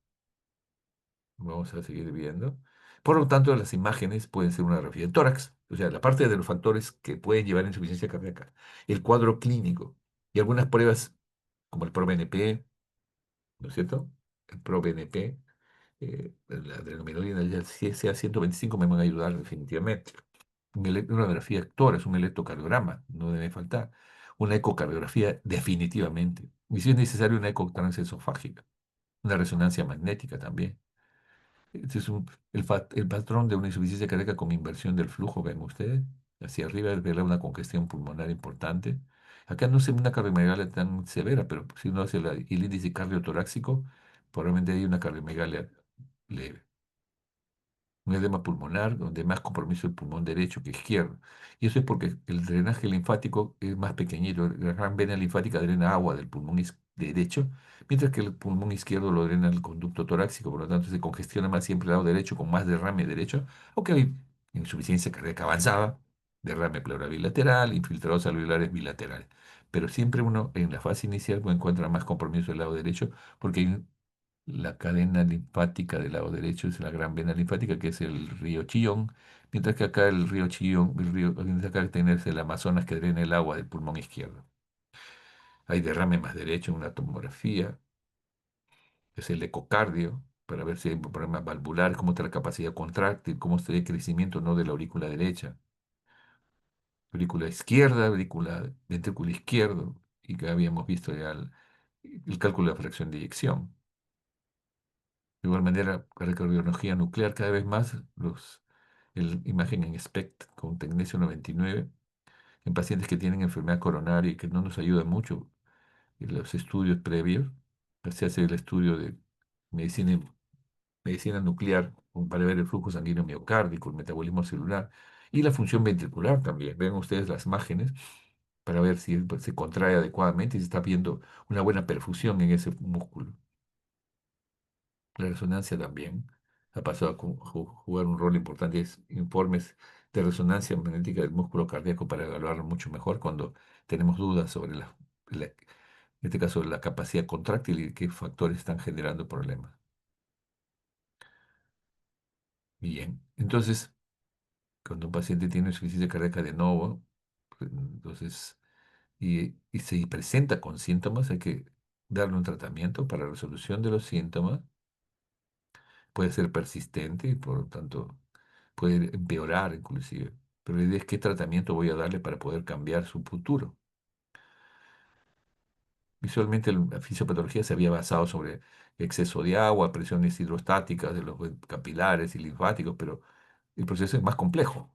Speaker 1: Vamos a seguir viendo. Por lo tanto, las imágenes pueden ser una radiografía de tórax, o sea, la parte de los factores que pueden llevar a insuficiencia cardíaca, el cuadro clínico y algunas pruebas como el ProBNP, ¿no es cierto? El ProBNP, la adrenalina y el CA 125 me van a ayudar definitivamente. Una radiografía de tórax, un electrocardiograma, no debe faltar. Una ecocardiografía definitivamente. Y si es necesario, una eco transesofágica, una resonancia magnética también. Este es el patrón de una insuficiencia cardíaca con inversión del flujo, ven ustedes. Hacia arriba verá una congestión pulmonar importante. Acá no se ve una cardiomegalia tan severa, pero si uno hace el índice cardiotorácico, probablemente hay una cardiomegalia leve. Un edema pulmonar donde más compromiso el pulmón derecho que izquierdo. Y eso es porque el drenaje linfático es más pequeñito. La gran vena linfática drena agua del pulmón derecho, mientras que el pulmón izquierdo lo drena el conducto torácico, por lo tanto se congestiona más siempre el lado derecho con más derrame derecho, aunque hay insuficiencia cardíaca avanzada, derrame pleural bilateral, infiltrados alveolares bilaterales. Pero siempre uno en la fase inicial encuentra más compromiso del lado derecho porque hay la cadena linfática del lado derecho es la gran vena linfática, que es el río Chillón, mientras que acá el río Chillón, mientras acá tenés el Amazonas que drena el agua del pulmón izquierdo. Hay derrame más derecho en una tomografía, es el ecocardio. para ver si hay problemas valvulares, cómo está la capacidad contráctil, cómo está el crecimiento no de la aurícula derecha, aurícula izquierda, aurícula ventrículo izquierdo, y que habíamos visto ya el cálculo de la fracción de eyección. De igual manera, para la cardiología nuclear, cada vez más el imagen en SPECT con tecnesio 99 en pacientes que tienen enfermedad coronaria y que no nos ayuda mucho en los estudios previos. Se hace el estudio de medicina, medicina nuclear para ver el flujo sanguíneo miocárdico, el metabolismo celular y la función ventricular también. Ven ustedes las imágenes para ver si pues, se contrae adecuadamente y se está viendo una buena perfusión en ese músculo. La resonancia también ha pasado a jugar un rol importante. Es informes de resonancia magnética del músculo cardíaco para evaluarlo mucho mejor cuando tenemos dudas sobre en este caso, la capacidad contráctil y qué factores están generando problemas. Bien, entonces, cuando un paciente tiene insuficiencia cardíaca de nuevo, pues, entonces, y se presenta con síntomas, hay que darle un tratamiento para resolución de los síntomas. Puede ser persistente y por lo tanto puede empeorar inclusive. Pero la idea es qué tratamiento voy a darle para poder cambiar su futuro. Visualmente la fisiopatología se había basado sobre exceso de agua, presiones hidrostáticas de los capilares y linfáticos, pero el proceso es más complejo.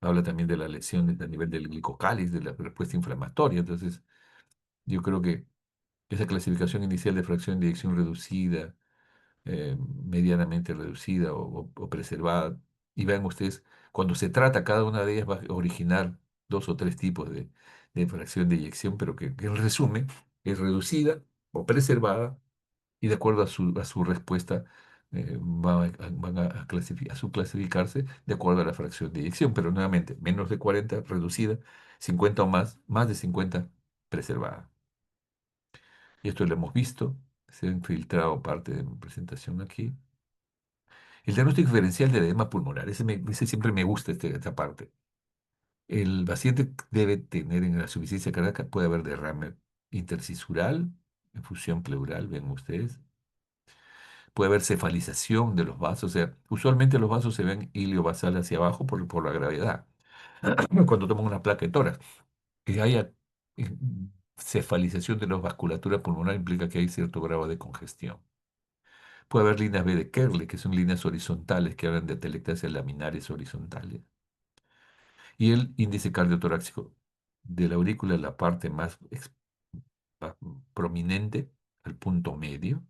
Speaker 1: Habla también de las lesiones a nivel del glicocálice, de la respuesta inflamatoria. Entonces, yo creo que esa clasificación inicial de fracción de eyección reducida, medianamente reducida o preservada. Y vean ustedes, cuando se trata, cada una de ellas va a originar dos o tres tipos de fracción de eyección, pero que en resumen es reducida o preservada y de acuerdo a su respuesta van a su clasificarse de acuerdo a la fracción de eyección, pero nuevamente, menos de 40 reducida, 50 o más, más de 50 preservada. Y esto lo hemos visto, se ha infiltrado parte de mi presentación aquí. El diagnóstico diferencial del edema pulmonar, ese siempre me gusta esta parte. El paciente debe tener en la insuficiencia cardíaca, puede haber derrame interstisural, infusión pleural, ven ustedes. Puede haber cefalización de los vasos, o sea, usualmente los vasos se ven iliobasal hacia abajo por la gravedad. Cuando toman una placa de tórax, que haya eh, cefalización de la vasculatura pulmonar implica que hay cierto grado de congestión. Puede haber líneas B de Kerle, que son líneas horizontales que hablan de atelectasia laminares horizontales. Y el índice cardiotorácico de la aurícula, la parte más prominente, el punto medio,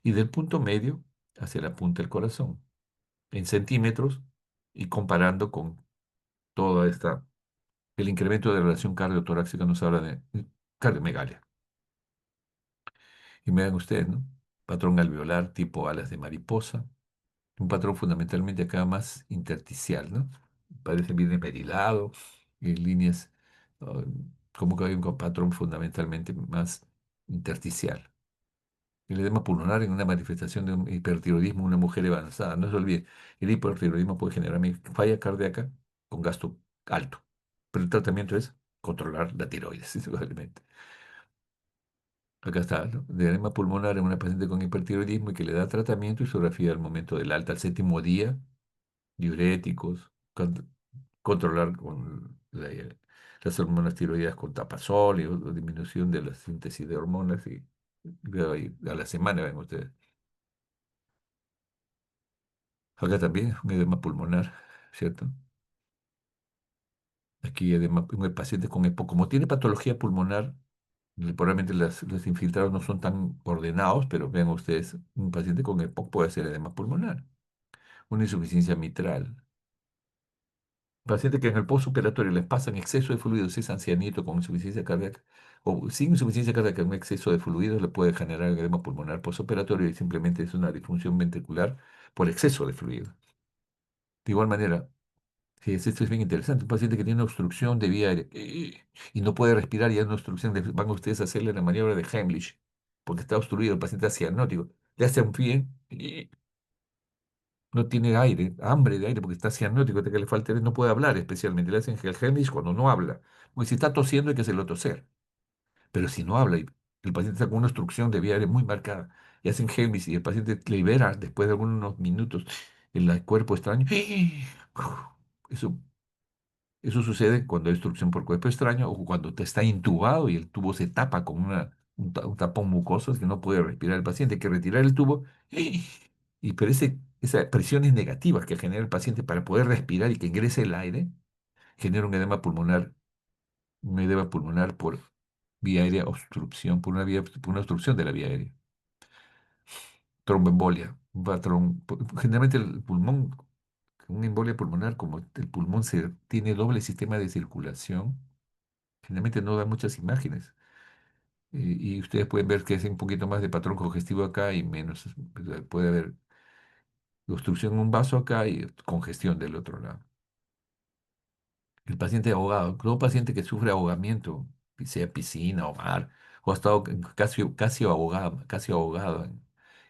Speaker 1: y del punto medio hacia la punta del corazón, en centímetros, y comparando con toda el incremento de la relación cardiotorácica nos habla de cardiomegalia. Y vean ustedes, ¿no? Patrón alveolar tipo alas de mariposa, un patrón fundamentalmente acá más intersticial, ¿no? Parece bien esmerilado, en líneas, ah, como que hay un patrón fundamentalmente más intersticial. El edema pulmonar en una manifestación de un hipertiroidismo en una mujer avanzada. No se olvide, el hipertiroidismo puede generar falla cardíaca con gasto alto, pero el tratamiento es controlar la tiroides, indudablemente. Acá está, ¿no? De edema pulmonar en una paciente con hipertiroidismo y que le da tratamiento y sonografía al momento del alta, al séptimo día, diuréticos, controlar con las hormonas tiroideas con tapazol y o disminución de la síntesis de hormonas y veo ahí a la semana, ven ustedes. Acá también un edema pulmonar, ¿cierto? Aquí edema, un paciente con EPOC, como tiene patología pulmonar, probablemente los infiltrados no son tan ordenados, pero vean ustedes, un paciente con EPOC puede ser edema pulmonar, una insuficiencia mitral. Paciente que en el postoperatorio les pasan exceso de fluidos, si es ancianito con insuficiencia cardíaca, o sin insuficiencia cardíaca, un exceso de fluidos le puede generar edema pulmonar postoperatorio y simplemente es una disfunción ventricular por exceso de fluido. De igual manera, sí, esto es bien interesante. Un paciente que tiene una obstrucción de vía aérea y no puede respirar y hay una obstrucción, van ustedes a hacerle la maniobra de Heimlich, porque está obstruido, el paciente es cianótico. Le hacen bien y no tiene aire, hambre de aire, porque está cianótico, que le falta aire, no puede hablar especialmente. Le hacen el Heimlich cuando no habla. Porque si está tosiendo hay que hacerlo toser. Pero si no habla y El paciente está con una obstrucción de vía aérea muy marcada y hacen Heimlich y el paciente libera después de algunos minutos el cuerpo extraño. Eso, eso sucede cuando hay obstrucción por cuerpo extraño o cuando te está intubado y el tubo se tapa con un tapón mucoso que no puede respirar el paciente. Hay que retirar el tubo y pero esas presiones negativas que genera el paciente para poder respirar y que ingrese el aire genera un edema pulmonar por vía aérea obstrucción, por una obstrucción de la vía aérea. Tromboembolia, un patrón. Generalmente el pulmón, una embolia pulmonar, como el pulmón tiene doble sistema de circulación, generalmente no da muchas imágenes. Y ustedes pueden ver que es un poquito más de patrón congestivo acá y menos. Puede haber obstrucción en un vaso acá y congestión del otro lado. El paciente ahogado, todo paciente que sufre ahogamiento, sea piscina o mar, o ha estado casi ahogado,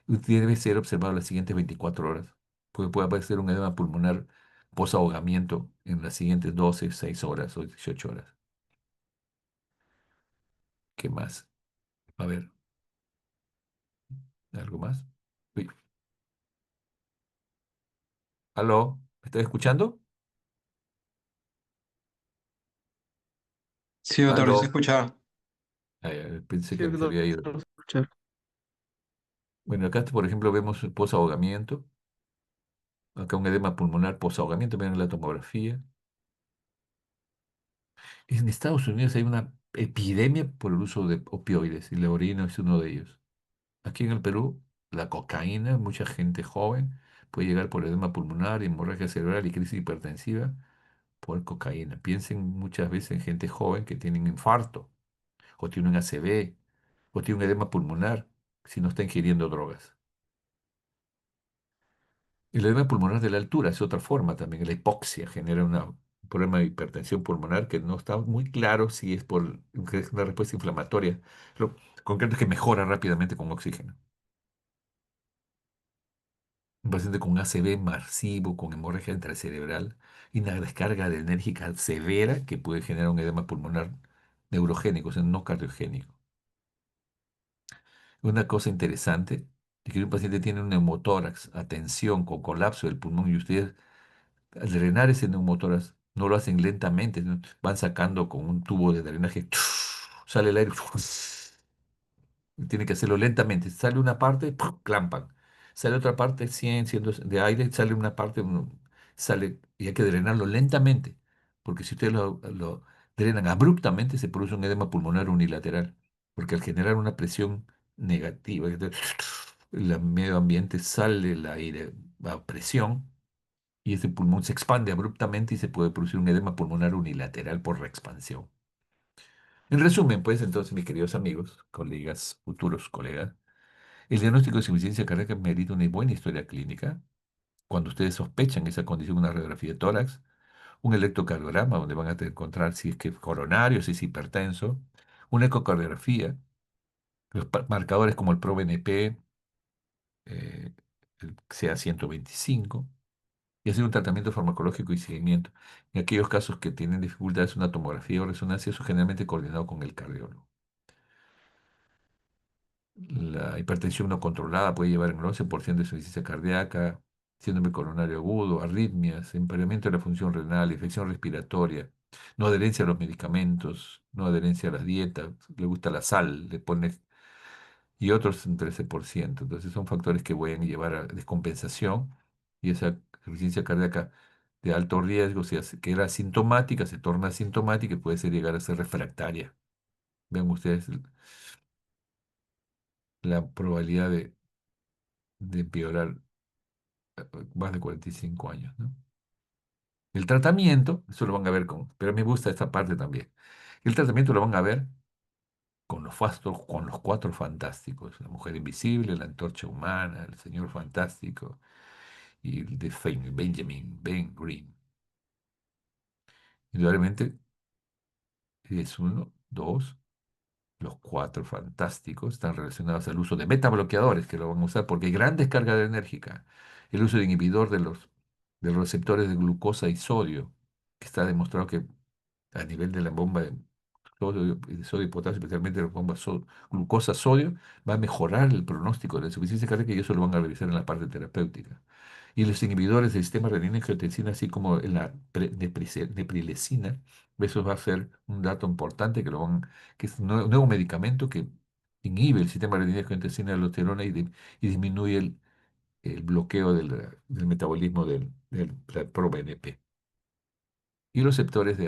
Speaker 1: debe ser observado las siguientes 24 horas, porque puede aparecer un edema pulmonar post-ahogamiento en las siguientes 12, 6 horas o 18 horas. ¿Qué más? A ver, ¿algo más? Uy, ¿aló? ¿Me estás escuchando?
Speaker 3: Sí, doctor, sí se
Speaker 1: ¿Aló?
Speaker 3: escucha.
Speaker 1: Pensé
Speaker 2: Sí,
Speaker 1: que se
Speaker 2: doctor,
Speaker 1: había ido.
Speaker 2: escuchar.
Speaker 1: Bueno, acá, por ejemplo, vemos el post-ahogamiento. Acá un edema pulmonar post-ahogamiento, miren la tomografía. En Estados Unidos hay una epidemia por el uso de opioides y la orina es uno de ellos. Aquí en el Perú, la cocaína, mucha gente joven puede llegar por edema pulmonar, hemorragia cerebral y crisis hipertensiva por cocaína. Piensen muchas veces en gente joven que tiene un infarto o tiene un ACV o tiene un edema pulmonar si no está ingiriendo drogas. El edema pulmonar de la altura es otra forma también. La hipoxia genera un problema de hipertensión pulmonar que no está muy claro si es por una respuesta inflamatoria. Lo concreto es que mejora rápidamente con oxígeno. Un paciente con ACV masivo, con hemorragia intracerebral y una descarga adrenérgica severa que puede generar un edema pulmonar neurogénico, o sea, no cardiogénico. Una cosa interesante es que un paciente tiene un neumotórax, atención, con colapso del pulmón y ustedes al drenar ese neumotórax, no lo hacen lentamente, ¿no? Van sacando con un tubo de drenaje, sale el aire, y tiene que hacerlo lentamente. Sale una parte, clampan. Sale otra parte, 100 de aire, sale una parte, sale, y hay que drenarlo lentamente, porque si ustedes lo drenan abruptamente, se produce un edema pulmonar unilateral, porque al generar una presión negativa, el medio ambiente sale el aire a presión y ese pulmón se expande abruptamente y se puede producir un edema pulmonar unilateral por reexpansión. En resumen, pues entonces, mis queridos amigos, colegas, futuros colegas, el diagnóstico de insuficiencia cardíaca merita una buena historia clínica. Cuando ustedes sospechan esa condición, una radiografía de tórax, un electrocardiograma donde van a encontrar si es que es coronario, si es hipertenso, una ecocardiografía, los marcadores como el ProBNP, el CA 125 y hacer un tratamiento farmacológico y seguimiento. En aquellos casos que tienen dificultades, una tomografía o resonancia, eso generalmente coordinado con el cardiólogo. La hipertensión no controlada puede llevar en el 11% de insuficiencia cardíaca, síndrome coronario agudo, arritmias, impairamiento de la función renal, infección respiratoria, no adherencia a los medicamentos, no adherencia a las dietas, le gusta la sal, le pone y otros un 13%. Entonces son factores que pueden llevar a descompensación y esa insuficiencia cardíaca de alto riesgo, que era asintomática, se torna asintomática y puede llegar a ser refractaria. Ven ustedes la probabilidad de empeorar más de 45 años, ¿no? El tratamiento, eso lo van a ver pero me gusta esta parte también. El tratamiento lo van a ver con los cuatro fantásticos, la mujer invisible, la antorcha humana, el señor fantástico y el de Benjamin Ben Green. Indudablemente es uno, dos, los cuatro fantásticos están relacionados al uso de metabloqueadores que lo van a usar porque hay gran descarga enérgica. El uso de inhibidor de los receptores de glucosa y sodio, que está demostrado que a nivel de la bomba sodio y potasio, especialmente la bomba glucosa, sodio, va a mejorar el pronóstico de la insuficiencia cardíaca y eso lo van a revisar en la parte terapéutica. Y los inhibidores del sistema renina-angiotensina, así como en la neprilesina, eso va a ser un dato importante que es un nuevo medicamento que inhibe el sistema renina-angiotensina de la aldosterona y disminuye el bloqueo del metabolismo del pro-BNP. Y los receptores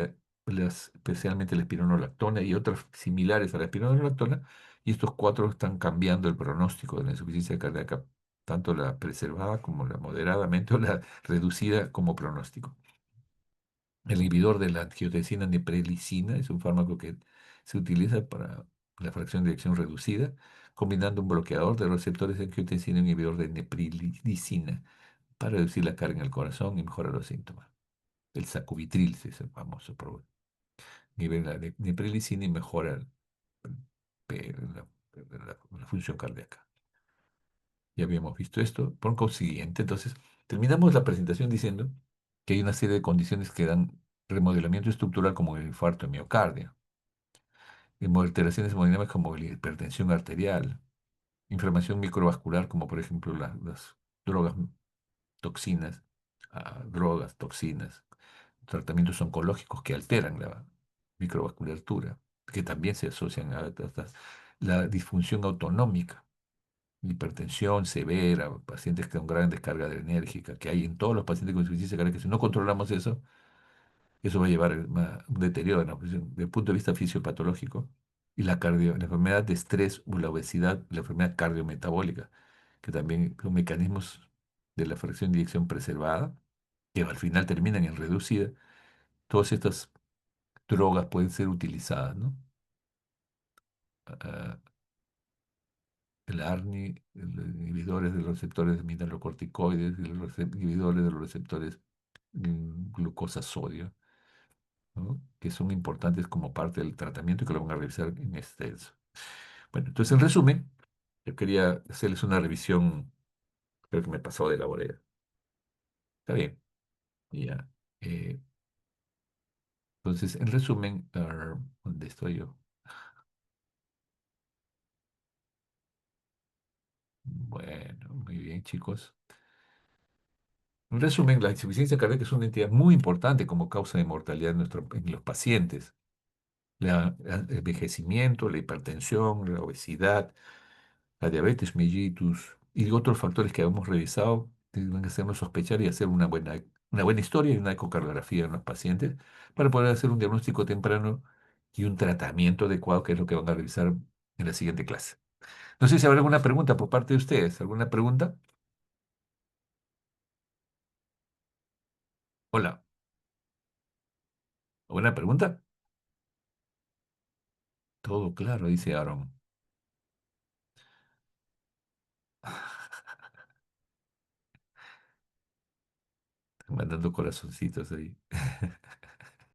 Speaker 1: especialmente la espironolactona y otras similares a la espironolactona, y estos cuatro están cambiando el pronóstico de la insuficiencia cardíaca, tanto la preservada como la moderadamente o la reducida como pronóstico. El inhibidor de la angiotensina neprilicina es un fármaco que se utiliza para la fracción de eyección reducida, combinando un bloqueador de los receptores de angiotensina y un inhibidor de neprilicina para reducir la carga en el corazón y mejorar los síntomas. El sacubitril es el famoso nivel de neprilicina y mejora la función cardíaca. Ya habíamos visto esto. Por consiguiente, entonces, terminamos la presentación diciendo que hay una serie de condiciones que dan remodelamiento estructural como el infarto de miocardio, y alteraciones hemodinámicas como la hipertensión arterial, inflamación microvascular como por ejemplo las drogas, toxinas, tratamientos oncológicos que alteran la microvasculatura, que también se asocian a la disfunción autonómica, hipertensión severa, pacientes con gran descarga adrenérgica, que hay en todos los pacientes con insuficiencia cardíaca. Si no controlamos eso, eso va a llevar a un deterioro desde el punto de vista fisiopatológico. Y la enfermedad de estrés o la obesidad, la enfermedad cardiometabólica, que también son mecanismos de la fracción de eyección preservada, que al final terminan en reducida. Todas estas drogas pueden ser utilizadas, ¿no? Ah, el ARNI, los inhibidores de los receptores de mineralocorticoides y los inhibidores de los receptores glucosa-sodio, ¿no? Que son importantes como parte del tratamiento y que lo van a revisar en extenso. Bueno, entonces en resumen, yo quería hacerles una revisión, creo que me he pasado de la bodega. Está bien, ya. eh, entonces, en resumen, ¿dónde estoy yo? Bueno, muy bien, chicos. En resumen, la insuficiencia cardíaca es una entidad muy importante como causa de mortalidad en los pacientes. El envejecimiento, la hipertensión, la obesidad, la diabetes mellitus y otros factores que hemos revisado tienen que hacernos sospechar y hacer una buena historia y una ecocardiografía en los pacientes para poder hacer un diagnóstico temprano y un tratamiento adecuado, que es lo que van a revisar en la siguiente clase. No sé si habrá alguna pregunta por parte de ustedes. ¿Alguna pregunta? Hola. ¿Alguna pregunta? Todo claro, dice Aaron. Mandando corazoncitos ahí.